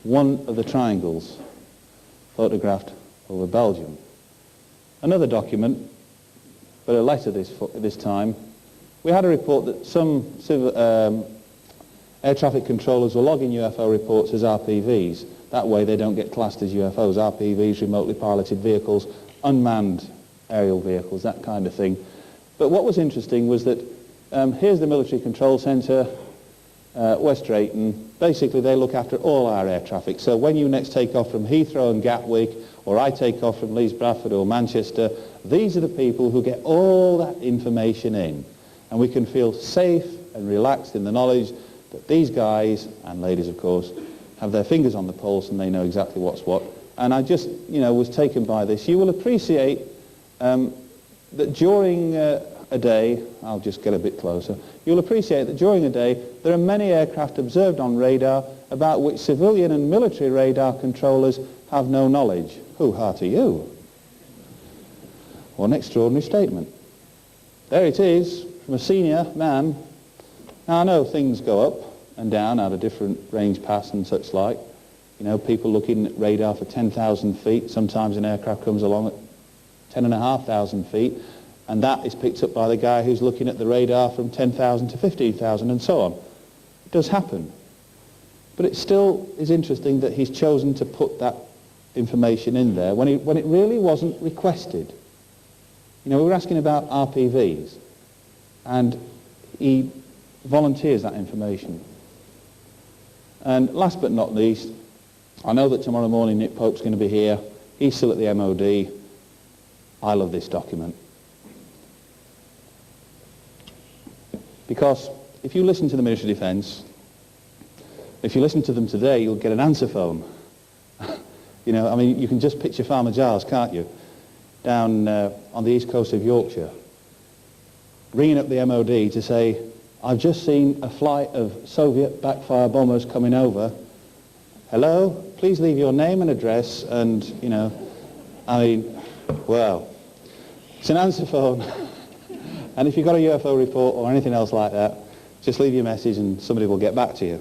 Speaker 2: One of the triangles photographed over Belgium. Another document, but a letter this time. We had a report that some air traffic controllers were logging UFO reports as RPVs. That way they don't get classed as UFOs. RPVs, remotely piloted vehicles, unmanned aerial vehicles, that kind of thing. But what was interesting was that here's the Military Control Centre, West Drayton. Basically they look after all our air traffic. So when you next take off from Heathrow and Gatwick, or I take off from Leeds Bradford or Manchester, these are the people who get all that information in. And we can feel safe and relaxed in the knowledge that these guys, and ladies of course, have their fingers on the pulse and they know exactly what's what. And I just, was taken by this. You will appreciate that during a day, I'll just get a bit closer, you'll appreciate that during a day there are many aircraft observed on radar about which civilian and military radar controllers have no knowledge. Who heart are you? What an extraordinary statement. There it is, from a senior man. Now I know things go up and down out of different range paths and such like. You know, people looking at radar for 10,000 feet, sometimes an aircraft comes along at 10,500 feet, and that is picked up by the guy who's looking at the radar from 10,000 to 15,000 and so on. It does happen. But it still is interesting that he's chosen to put that information in there when it really wasn't requested. You know, we were asking about RPVs, and he volunteers that information. And last but not least, I know that tomorrow morning Nick Pope's going to be here. He's still at the MOD. I love this document. Because if you listen to the Ministry of Defence, if you listen to them today, you'll get an answer phone. You know, I mean, you can just picture Farmer Giles, can't you? Down on the east coast of Yorkshire, ringing up the MOD to say, I've just seen a flight of Soviet backfire bombers coming over. Hello, please leave your name and address, and, you know, I mean, well, it's an answer phone. And if you've got a UFO report or anything else like that, just leave your message and somebody will get back to you.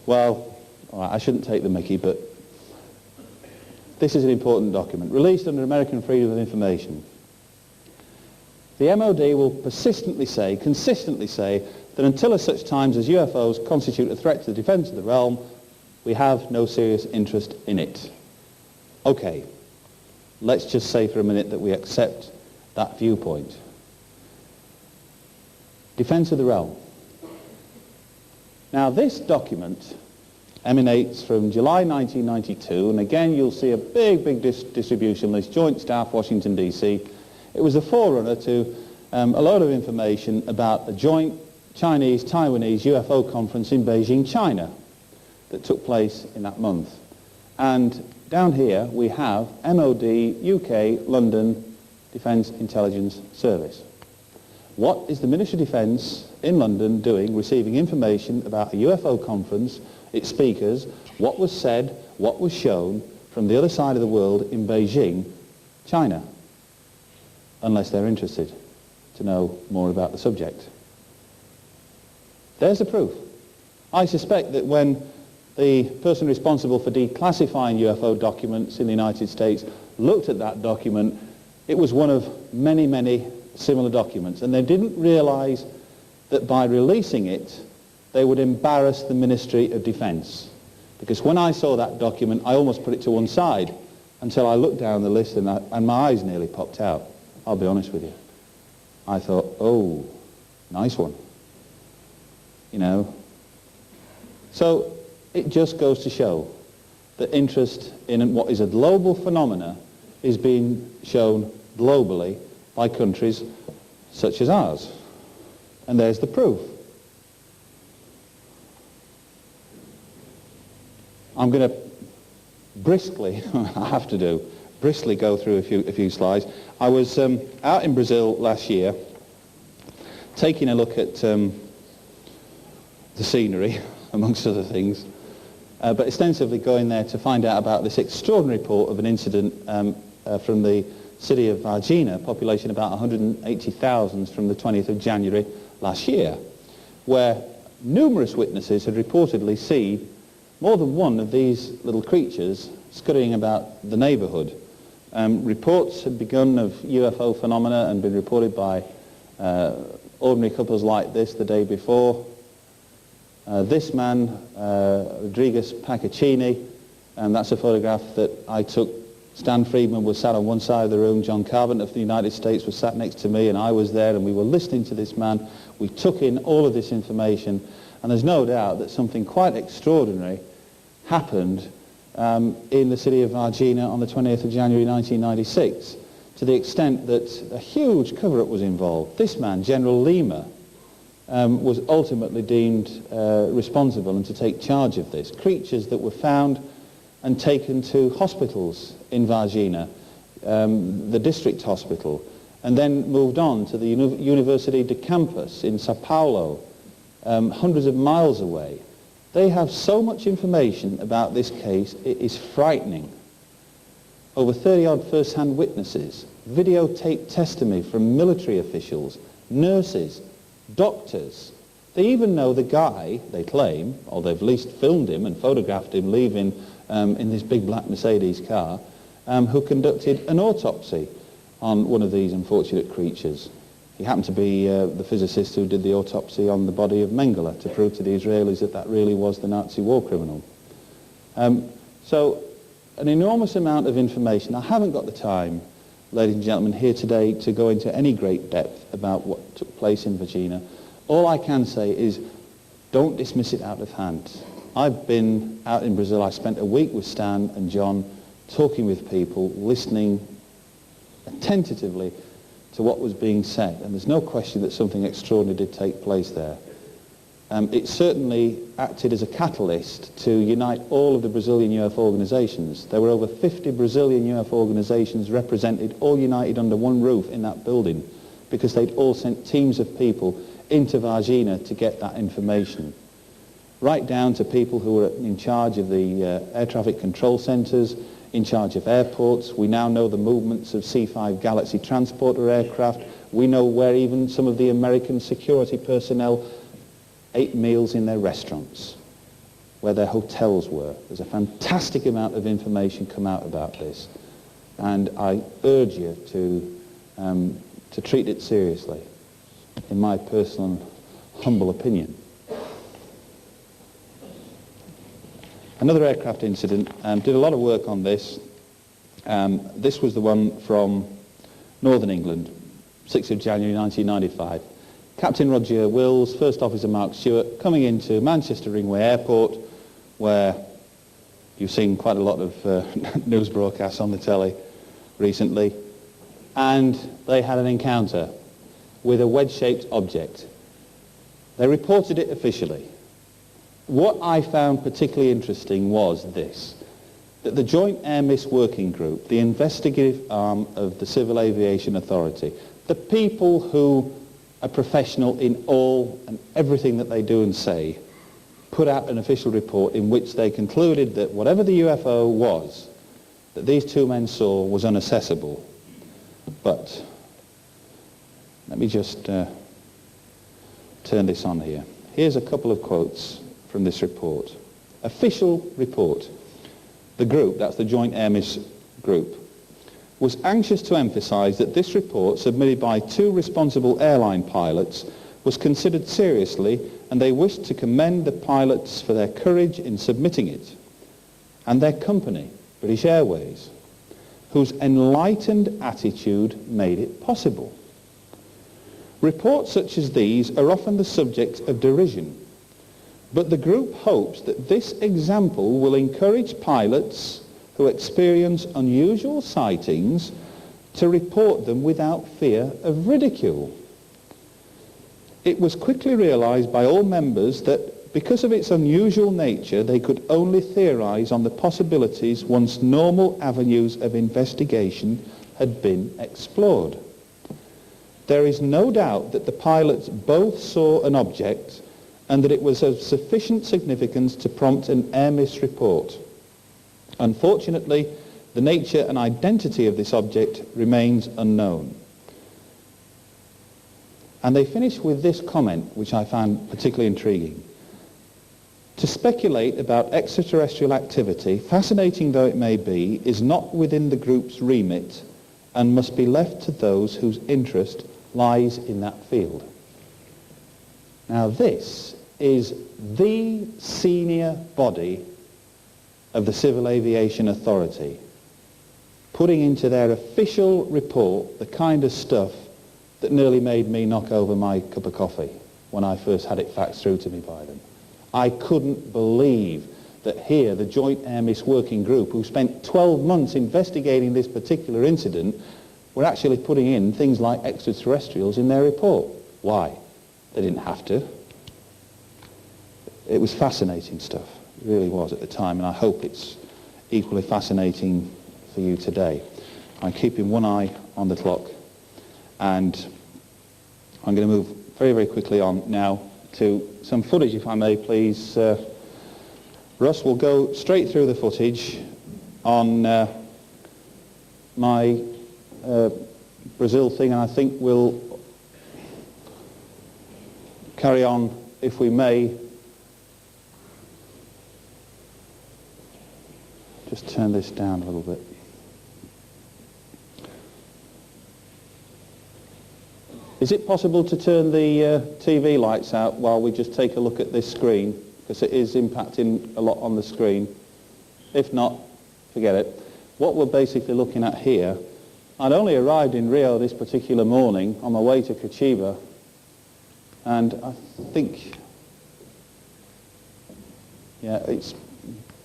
Speaker 2: Well, all right, I shouldn't take the mickey, but this is an important document, released under American Freedom of Information. The MOD will consistently say that until such times as UFOs constitute a threat to the defence of the realm, we have no serious interest in it. Okay, let's just say for a minute that we accept that viewpoint. Defence of the realm. Now this document emanates from July 1992, and again you'll see a big distribution list, Joint Staff, Washington DC. It was a forerunner to a load of information about the joint Chinese-Taiwanese UFO conference in Beijing, China, that took place in that month. And down here we have MOD, UK, London, Defence Intelligence Service. What is the Ministry of Defence in London doing, receiving information about a UFO conference, its speakers, what was said, what was shown from the other side of the world in Beijing, China? Unless they're interested to know more about the subject. There's the proof. I suspect that when the person responsible for declassifying UFO documents in the United States looked at that document, it was one of many similar documents, and they didn't realize that by releasing it they would embarrass the Ministry of Defence. Because when I saw that document I almost put it to one side until I looked down the list and my eyes nearly popped out. I'll be honest with you. I thought, oh, nice one. You know. So it just goes to show that interest in what is a global phenomena is being shown globally by countries such as ours. And there's the proof. I'm going to briskly, I have to do, briskly go through a few slides. I was out in Brazil last year taking a look at the scenery, amongst other things, but extensively going there to find out about this extraordinary report of an incident from the city of Varginha, population about 180,000 from the 20th of January last year, where numerous witnesses had reportedly seen more than one of these little creatures scurrying about the neighbourhood. Reports had begun of UFO phenomena and been reported by ordinary couples like this the day before. This man, Rodriguez Paccaccini, and that's a photograph that I took. Stan Friedman was sat on one side of the room, John Carpenter of the United States was sat next to me, and I was there, and we were listening to this man. We took in all of this information, and there's no doubt that something quite extraordinary happened in the city of Varginha on the 20th of January 1996, to the extent that a huge cover-up was involved. This man, General Lima, was ultimately deemed responsible and to take charge of this. Creatures that were found and taken to hospitals in Varginha, the district hospital, and then moved on to the University de Campus in Sao Paulo, hundreds of miles away. They have so much information about this case, it is frightening. Over 30-odd first-hand witnesses, videotaped testimony from military officials, nurses, doctors. They even know the guy, they claim, or they've at least filmed him and photographed him leaving in this big black Mercedes car, who conducted an autopsy on one of these unfortunate creatures. He happened to be the physicist who did the autopsy on the body of Mengele to prove to the Israelis that that really was the Nazi war criminal. So an enormous amount of information. I haven't got the time, ladies and gentlemen, here today to go into any great depth about what took place in Virginia. All I can say is don't dismiss it out of hand. I've been out in Brazil. I spent a week with Stan and John talking with people, listening attentively to what was being said, and there's no question that something extraordinary did take place there. It certainly acted as a catalyst to unite all of the Brazilian UFO organizations. There were over 50 Brazilian UFO organizations represented, all united under one roof in that building, because they'd all sent teams of people into Varginha to get that information. Right down to people who were in charge of the air traffic control centers, in charge of airports. We now know the movements of C-5 Galaxy transporter aircraft. We know where even some of the American security personnel ate meals in their restaurants, where their hotels were. There's a fantastic amount of information come out about this, and I urge you to treat it seriously, in my personal humble opinion. Another aircraft incident, did a lot of work on this. This was the one from Northern England, 6th of January 1995. Captain Roger Wills, First Officer Mark Stewart, coming into Manchester Ringway Airport, where you've seen quite a lot of news broadcasts on the telly recently, and they had an encounter with a wedge-shaped object. They reported it officially. What I found particularly interesting was this, that the Joint Air Miss Working Group, the investigative arm of the Civil Aviation Authority, the people who are professional in all and everything that they do and say, put out an official report in which they concluded that whatever the UFO was that these two men saw was unaccessible. But let me just turn this on here. Here's a couple of quotes from this report. Official report. The group, that's the Joint Air Miss Group, was anxious to emphasize that this report, submitted by two responsible airline pilots, was considered seriously, and they wished to commend the pilots for their courage in submitting it, and their company, British Airways, whose enlightened attitude made it possible. Reports such as these are often the subject of derision, but the group hopes that this example will encourage pilots who experience unusual sightings to report them without fear of ridicule. It was quickly realized by all members that because of its unusual nature, they could only theorize on the possibilities once normal avenues of investigation had been explored. There is no doubt that the pilots both saw an object and that it was of sufficient significance to prompt an air miss report. Unfortunately, the nature and identity of this object remains unknown. And they finish with this comment, which I found particularly intriguing. To speculate about extraterrestrial activity, fascinating though it may be, is not within the group's remit and must be left to those whose interest lies in that field. Now this is the senior body of the Civil Aviation Authority, putting into their official report the kind of stuff that nearly made me knock over my cup of coffee when I first had it faxed through to me by them. I couldn't believe that here the Joint Air Miss Working Group, who spent 12 months investigating this particular incident, were actually putting in things like extraterrestrials in their report. Why? They didn't have to. It was fascinating stuff. It really was at the time, and I hope it's equally fascinating for you today. I'm keeping one eye on the clock. And I'm going to move very, very quickly on now to some footage, if I may, please. Russ will go straight through the footage on my Brazil thing, and I think we'll carry on, if we may. Just turn this down a little bit. Is it possible to turn the TV lights out while we just take a look at this screen? Because it is impacting a lot on the screen. If not, forget it. What we're basically looking at here, I'd only arrived in Rio this particular morning on my way to Curitiba, and I think, yeah,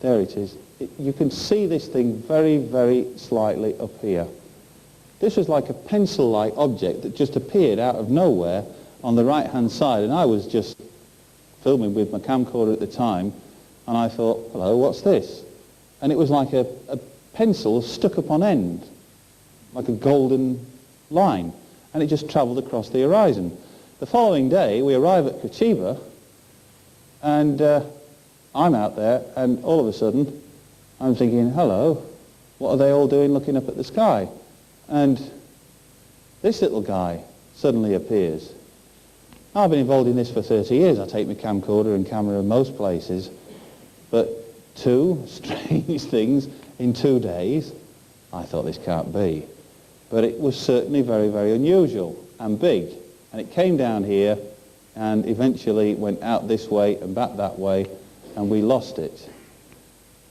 Speaker 2: there it is. You can see this thing very, very slightly up here. This was like a pencil-like object that just appeared out of nowhere on the right-hand side, and I was just filming with my camcorder at the time, and I thought, hello, what's this? And it was like a pencil stuck up on end, like a golden line, and it just travelled across the horizon. The following day, we arrive at Curitiba, and I'm out there, and all of a sudden, I'm thinking, hello, what are they all doing looking up at the sky? And this little guy suddenly appears. I've been involved in this for 30 years. I take my camcorder and camera in most places, but two strange things in 2 days, I thought this can't be. But it was certainly very, very unusual and big. And it came down here and eventually went out this way and back that way, and we lost it.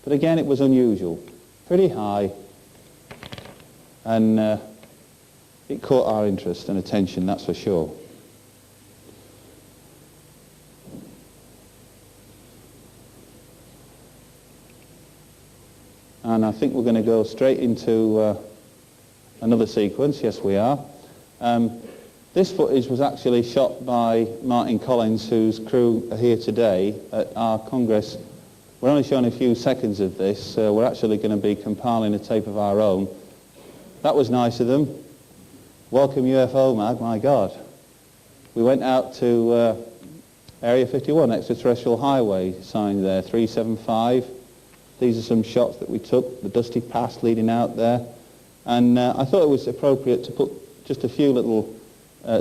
Speaker 2: But again, it was unusual, pretty high, and it caught our interest and attention, that's for sure. And I think we're going to go straight into another sequence. Yes, we are. This footage was actually shot by Martin Collins, whose crew are here today at our Congress. We're only showing a few seconds of this. We're actually going to be compiling a tape of our own. That was nice of them. Welcome UFO Mag, my God. We went out to Area 51, extraterrestrial highway sign there, 375. These are some shots that we took, the dusty pass leading out there. And I thought it was appropriate to put just a few little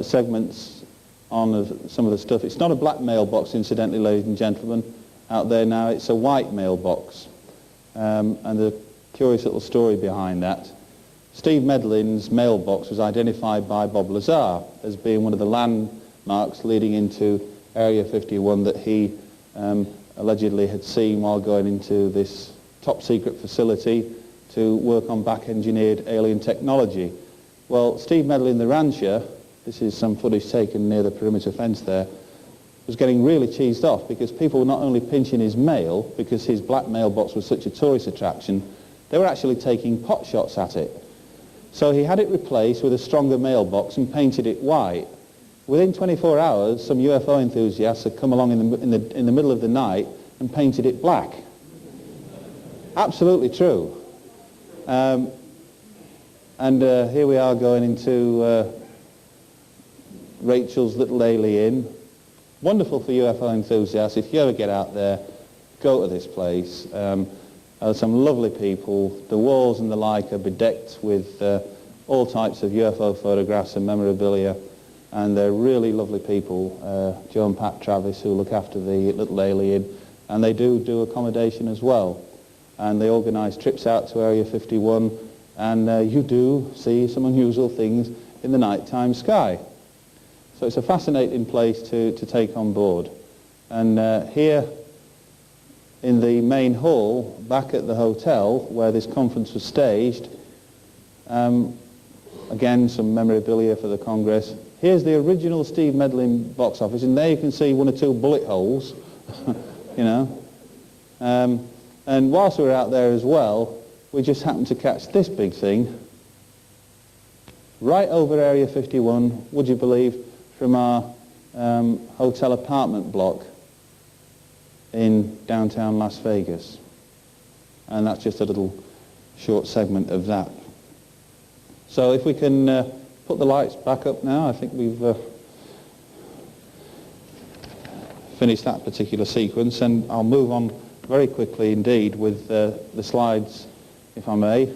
Speaker 2: segments on of some of the stuff. It's not a black mailbox, incidentally, ladies and gentlemen, out there now. It's a white mailbox. And the curious little story behind that. Steve Medlin's mailbox was identified by Bob Lazar as being one of the landmarks leading into Area 51 that he allegedly had seen while going into this top-secret facility to work on back-engineered alien technology. Well, Steve Medlin, the rancher, this is some footage taken near the perimeter fence there, was getting really cheesed off because people were not only pinching his mail because his black mailbox was such a tourist attraction, they were actually taking pot shots at it. So he had it replaced with a stronger mailbox and painted it white. Within 24 hours, some UFO enthusiasts had come along in the middle of the night and painted it black. Absolutely true. And here we are going into Rachel's Little Alien. Wonderful for UFO enthusiasts. If you ever get out there, go to this place. Some lovely people. The walls and the like are bedecked with all types of UFO photographs and memorabilia. And they're really lovely people, Joe and Pat Travis, who look after the Little Alien, and they do accommodation as well. And they organise trips out to Area 51, and you do see some unusual things in the nighttime sky. So it's a fascinating place to take on board. And here in the main hall, back at the hotel where this conference was staged, again, some memorabilia for the Congress. Here's the original Steve Medlin box office, and there you can see one or two bullet holes, you know. And whilst we were out there as well, we just happened to catch this big thing right over Area 51, would you believe, from our hotel apartment block in downtown Las Vegas. And that's just a little short segment of that. So if we can put the lights back up now. I think we've finished that particular sequence, and I'll move on very quickly indeed with the slides, if I may.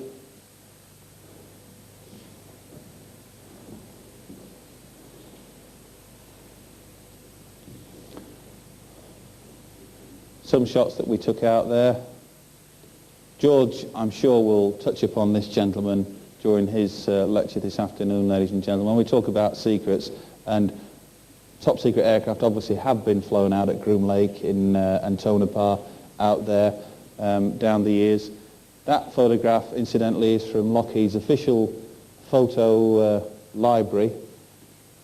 Speaker 2: Some shots that we took out there. George, I'm sure, will touch upon this gentleman during his lecture this afternoon, ladies and gentlemen. When we talk about secrets, and top secret aircraft obviously have been flown out at Groom Lake in and Tonopah out there down the years. That photograph, incidentally, is from Lockheed's official photo library,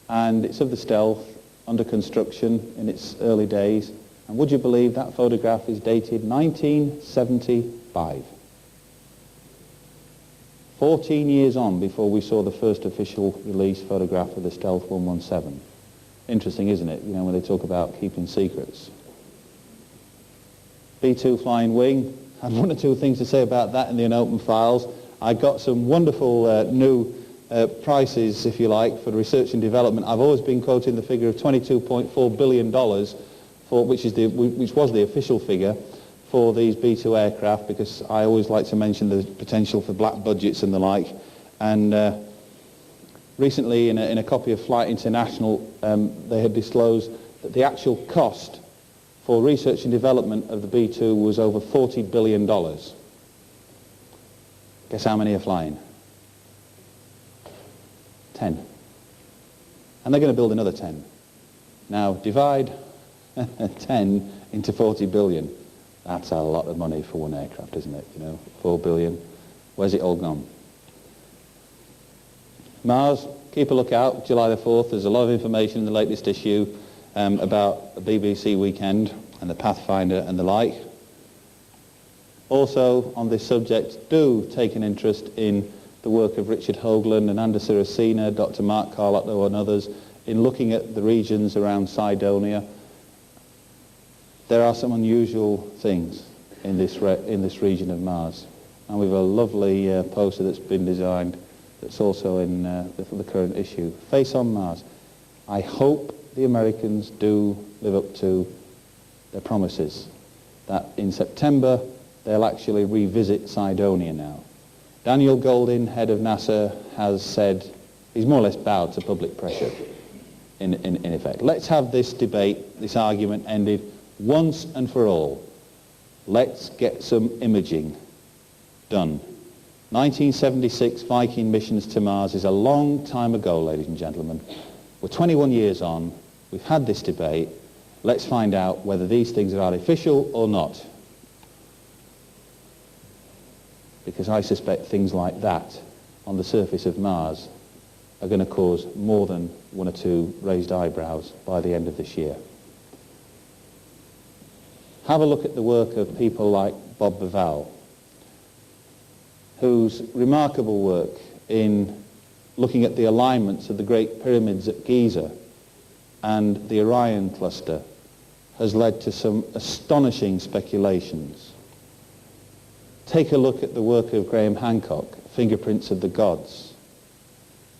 Speaker 2: and it's of the Stealth under construction in its early days. And would you believe that photograph is dated 1975? 14 years on before we saw the first official release photograph of the Stealth 117. Interesting, isn't it? You know, when they talk about keeping secrets. B-2 Flying Wing. I had one or two things to say about that in the unopened files. I got some wonderful new prices, if you like, for research and development. I've always been quoting the figure of $22.4 billion, which was the official figure for these B-2 aircraft, because I always like to mention the potential for black budgets and the like. And recently, in a copy of Flight International, they had disclosed that the actual cost for research and development of the B-2 was over $40 billion. Guess how many are flying? 10. And they're going to build another 10. Now, divide 10 into 40 billion. That's a lot of money for one aircraft, isn't it? You know, 4 billion. Where's it all gone? Mars, keep a lookout. July the 4th, there's a lot of information in the latest issue about the BBC weekend and the Pathfinder and the like. Also, on this subject, do take an interest in the work of Richard Hoagland and Anders Siracina, Dr. Mark Carlotto and others in looking at the regions around Cydonia. There are some unusual things in this region of Mars. And we have a lovely poster that's been designed that's also in the current issue. Face on Mars. I hope the Americans do live up to their promises, that in September they'll actually revisit Cydonia now. Daniel Goldin, head of NASA, has said, he's more or less bowed to public pressure, in effect. Let's have this debate, this argument ended once and for all. Let's get some imaging done. 1976 Viking missions to Mars is a long time ago, ladies and gentlemen. We're 21 years on. We've had this debate. Let's find out whether these things are artificial or not. Because I suspect things like that on the surface of Mars are going to cause more than one or two raised eyebrows by the end of this year. Have a look at the work of people like Bob Bevell, whose remarkable work in looking at the alignments of the Great Pyramids at Giza and the Orion cluster has led to some astonishing speculations. Take a look at the work of Graham Hancock, Fingerprints of the Gods,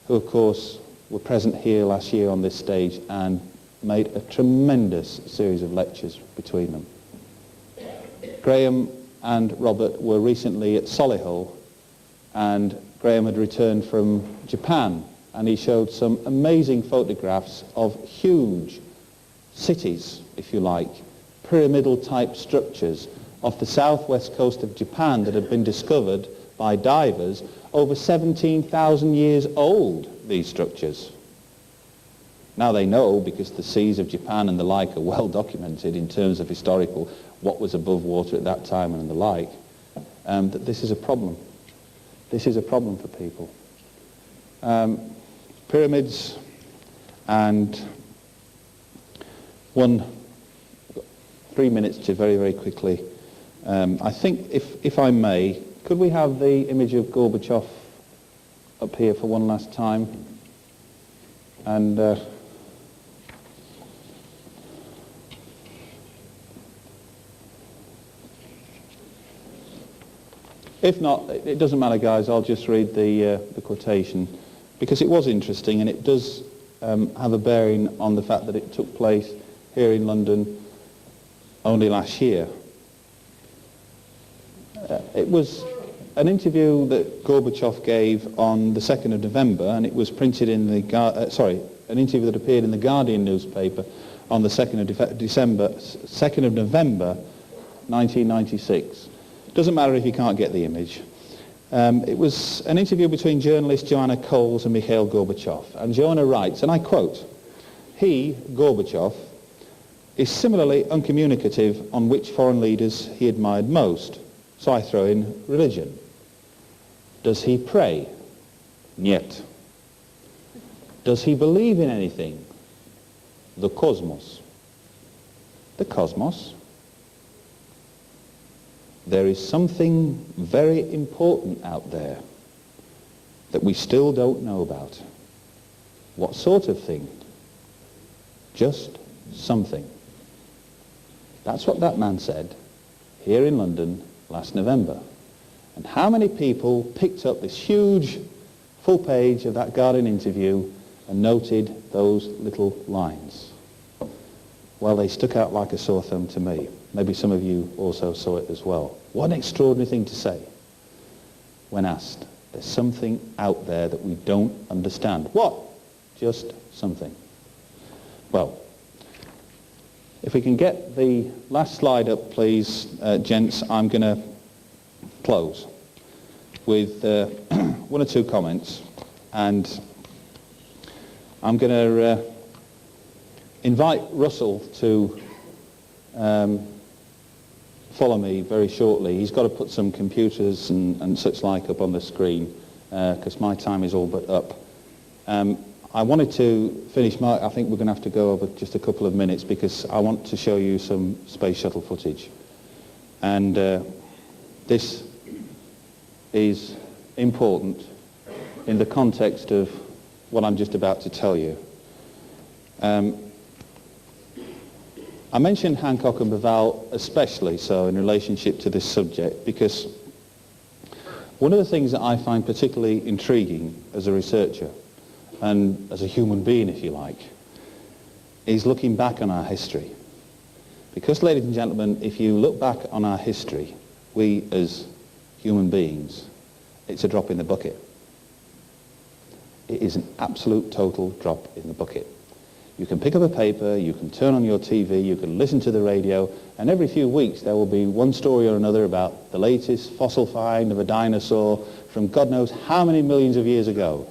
Speaker 2: who of course were present here last year on this stage and made a tremendous series of lectures between them. Graham and Robert were recently at Solihull, and Graham had returned from Japan, and he showed some amazing photographs of huge cities, if you like, pyramidal type structures off the southwest coast of Japan that had been discovered by divers, over 17,000 years old, these structures. Now they know, because the seas of Japan and the like are well documented in terms of historical, what was above water at that time and the like, that this is a problem. This is a problem for people. Pyramids, and 3 minutes to very, very quickly. I think, if I may, could we have the image of Gorbachev up here for one last time? And if not, it doesn't matter, guys. I'll just read the quotation. because it was interesting, and it does have a bearing on the fact that it took place here in London only last year. It was an interview that Gorbachev gave on the 2nd of November, and it was printed in the an interview that appeared in the Guardian newspaper on the 2nd of November 1996. Doesn't matter if you can't get the image. It was an interview between journalist Joanna Coles and Mikhail Gorbachev, and Joanna writes, and I quote, "He, Gorbachev, is similarly uncommunicative on which foreign leaders he admired most." So I throw in religion. Does he pray? Нет. Does he believe in anything? The cosmos. The cosmos? There is something very important out there that we still don't know about. What sort of thing? Just something. That's what that man said here in London last November. And how many people picked up this huge full page of that Guardian interview and noted those little lines? Well, they stuck out like a sore thumb to me. Maybe some of you also saw it as well. What an extraordinary thing to say when asked. There's something out there that we don't understand. What? Just something. Well, if we can get the last slide up, please, gents, I'm going to close with one or two comments, and I'm going to invite Russell to follow me very shortly. He's got to put some computers and such like up on the screen because my time is all but up. I wanted to finish I think we're going to have to go over just a couple of minutes because I want to show you some space shuttle footage. And this is important in the context of what I'm just about to tell you. I mentioned Hancock and Birdsall especially so in relationship to this subject because one of the things that I find particularly intriguing as a researcher and as a human being, if you like, is looking back on our history. Because, ladies and gentlemen, if you look back on our history, we as human beings, it's a drop in the bucket. It is an absolute total drop in the bucket. You can pick up a paper, you can turn on your TV, you can listen to the radio, and every few weeks there will be one story or another about the latest fossil find of a dinosaur from God knows how many millions of years ago.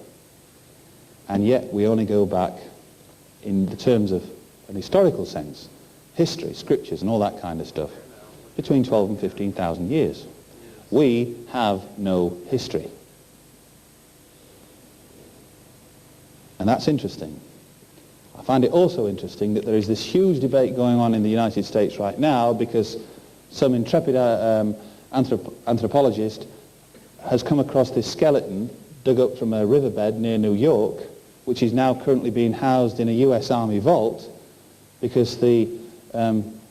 Speaker 2: And yet we only go back in the terms of an historical sense, history, scriptures and all that kind of stuff, between 12 and 15,000 years. We have no history. And that's interesting. I find it also interesting that there is this huge debate going on in the United States right now because some intrepid anthropologist has come across this skeleton dug up from a riverbed near New York, which is now currently being housed in a US Army vault because the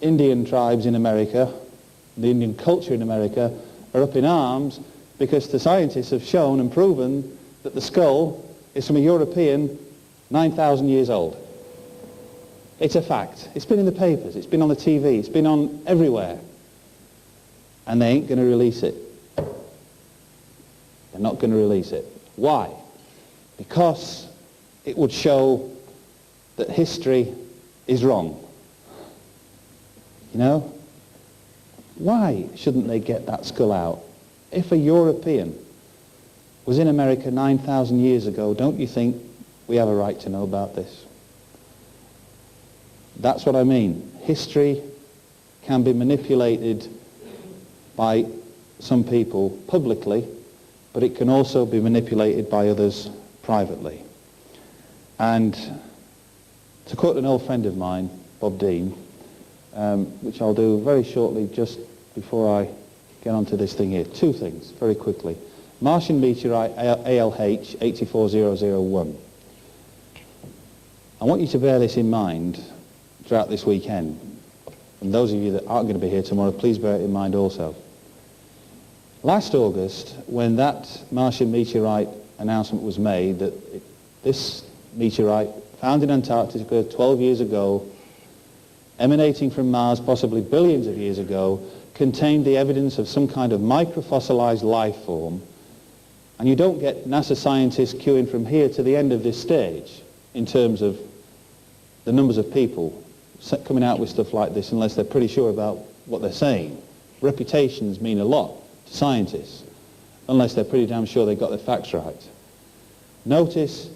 Speaker 2: Indian tribes in America, the Indian culture in America, are up in arms because the scientists have shown and proven that the skull is from a European 9,000 years old. It's a fact. It's been in the papers. It's been on the TV. It's been on everywhere. And they ain't going to release it. They're not going to release it. Why? Because it would show that history is wrong. You know? Why shouldn't they get that skull out? If a European was in America 9,000 years ago, don't you think we have a right to know about this? That's what I mean. History can be manipulated by some people publicly, but it can also be manipulated by others privately. And to quote an old friend of mine, Bob Dean, which I'll do very shortly just before I get onto this thing here. Two things, very quickly. Martian meteorite ALH 84001. I want you to bear this in mind throughout this weekend. And those of you that aren't going to be here tomorrow, please bear it in mind also. Last August, when that Martian meteorite announcement was made that this meteorite, found in Antarctica 12 years ago, emanating from Mars possibly billions of years ago, contained the evidence of some kind of microfossilized life form. And you don't get NASA scientists queuing from here to the end of this stage in terms of the numbers of people coming out with stuff like this unless they're pretty sure about what they're saying. Reputations mean a lot to scientists unless they're pretty damn sure they've got their facts right. Notice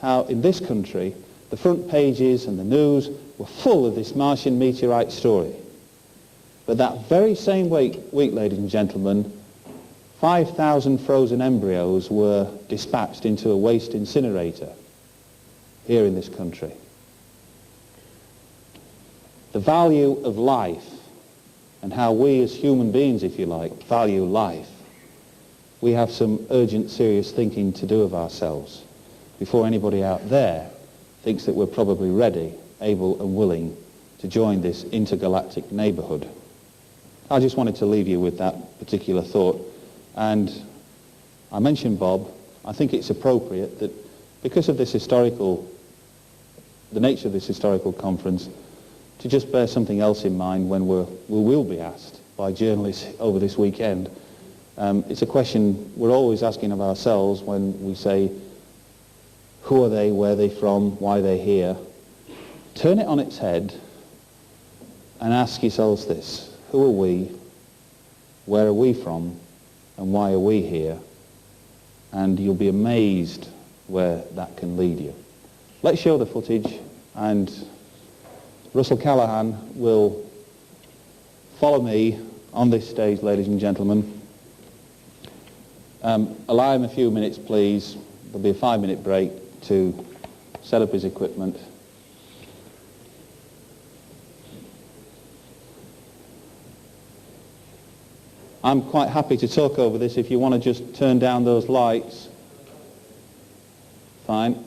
Speaker 2: how in this country the front pages and the news were full of this Martian meteorite story. But that very same week, ladies and gentlemen, 5,000 frozen embryos were dispatched into a waste incinerator here in this country. The value of life and how we as human beings, if you like, value life, we have some urgent, serious thinking to do of ourselves before anybody out there thinks that we're probably ready, able and willing to join this intergalactic neighborhood. I just wanted to leave you with that particular thought. And I mentioned Bob. I think it's appropriate that because of this the nature of this historical conference, to just bear something else in mind when we will be asked by journalists over this weekend. It's a question we're always asking of ourselves when we say, who are they, where are they from, why are they here? Turn it on its head and ask yourselves this: who are we, where are we from, and why are we here? And you'll be amazed where that can lead you. Let's show the footage, and Russell Callahan will follow me on this stage, ladies and gentlemen. Allow him a few minutes, please. There'll be a 5-minute break to set up his equipment. I'm quite happy to talk over this if you want to just turn down those lights. Fine.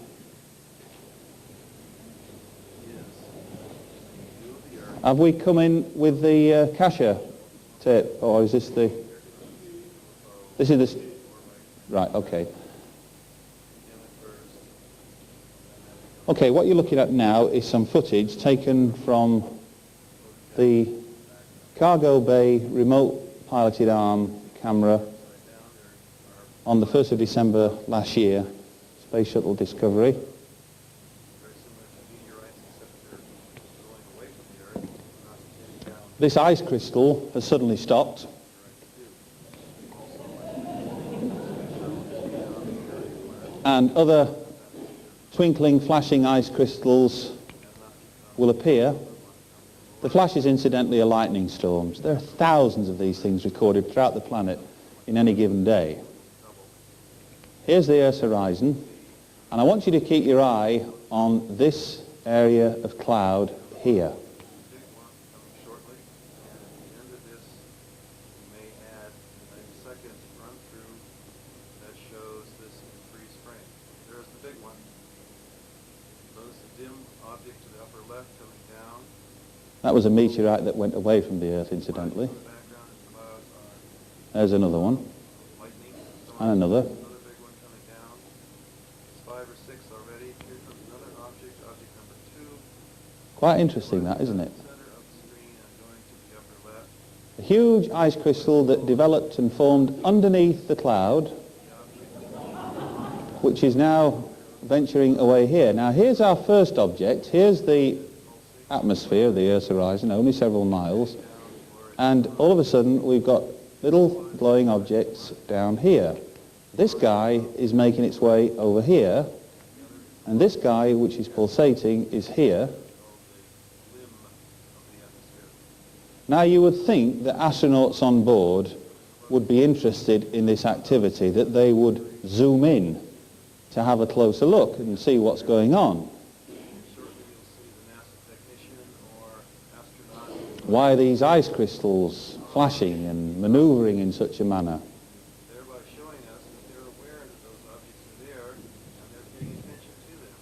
Speaker 2: Have we come in with the Kasha tape, or is this the... This is the... Right, okay. Okay, what you're looking at now is some footage taken from the cargo bay remote piloted arm camera on the 1st of December last year, Space Shuttle Discovery. This ice crystal has suddenly stopped. And other twinkling, flashing ice crystals will appear. The flash is incidentally a lightning storm. There are thousands of these things recorded throughout the planet in any given day. Here's the Earth's horizon, and I want you to keep your eye on this area of cloud here. That was a meteorite that went away from the Earth, incidentally. There's another one. And another. Quite interesting that, isn't it? A huge ice crystal that developed and formed underneath the cloud, which is now venturing away here. Now here's our first object. Here's the atmosphere of the Earth's horizon, only several miles, and all of a sudden we've got little glowing objects down here. This guy is making its way over here, and this guy, which is pulsating, is here. Now you would think that astronauts on board would be interested in this activity, that they would zoom in to have a closer look and see what's going on. Why are these ice crystals flashing and maneuvering in such a manner?
Speaker 5: Thereby showing us that they're aware that those objects are there and they're paying attention to them.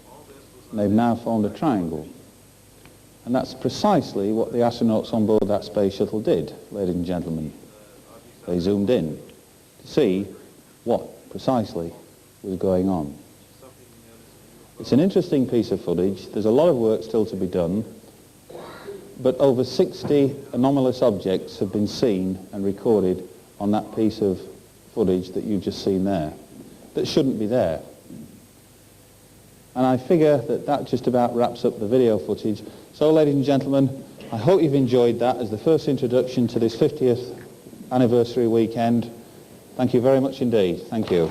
Speaker 5: All this was
Speaker 2: They've now formed a triangle. And that's precisely what the astronauts on board that space shuttle did, ladies and gentlemen. They zoomed in to see what precisely was going on.
Speaker 5: Something you noticed.
Speaker 2: It's an interesting piece of footage. There's a lot of work still to be done, but over 60 anomalous objects have been seen and recorded on that piece of footage that you've just seen there that shouldn't be there. And I figure that that just about wraps up the video footage. So, ladies and gentlemen, I hope you've enjoyed that as the first introduction to this 50th anniversary weekend. Thank you very much indeed. Thank you.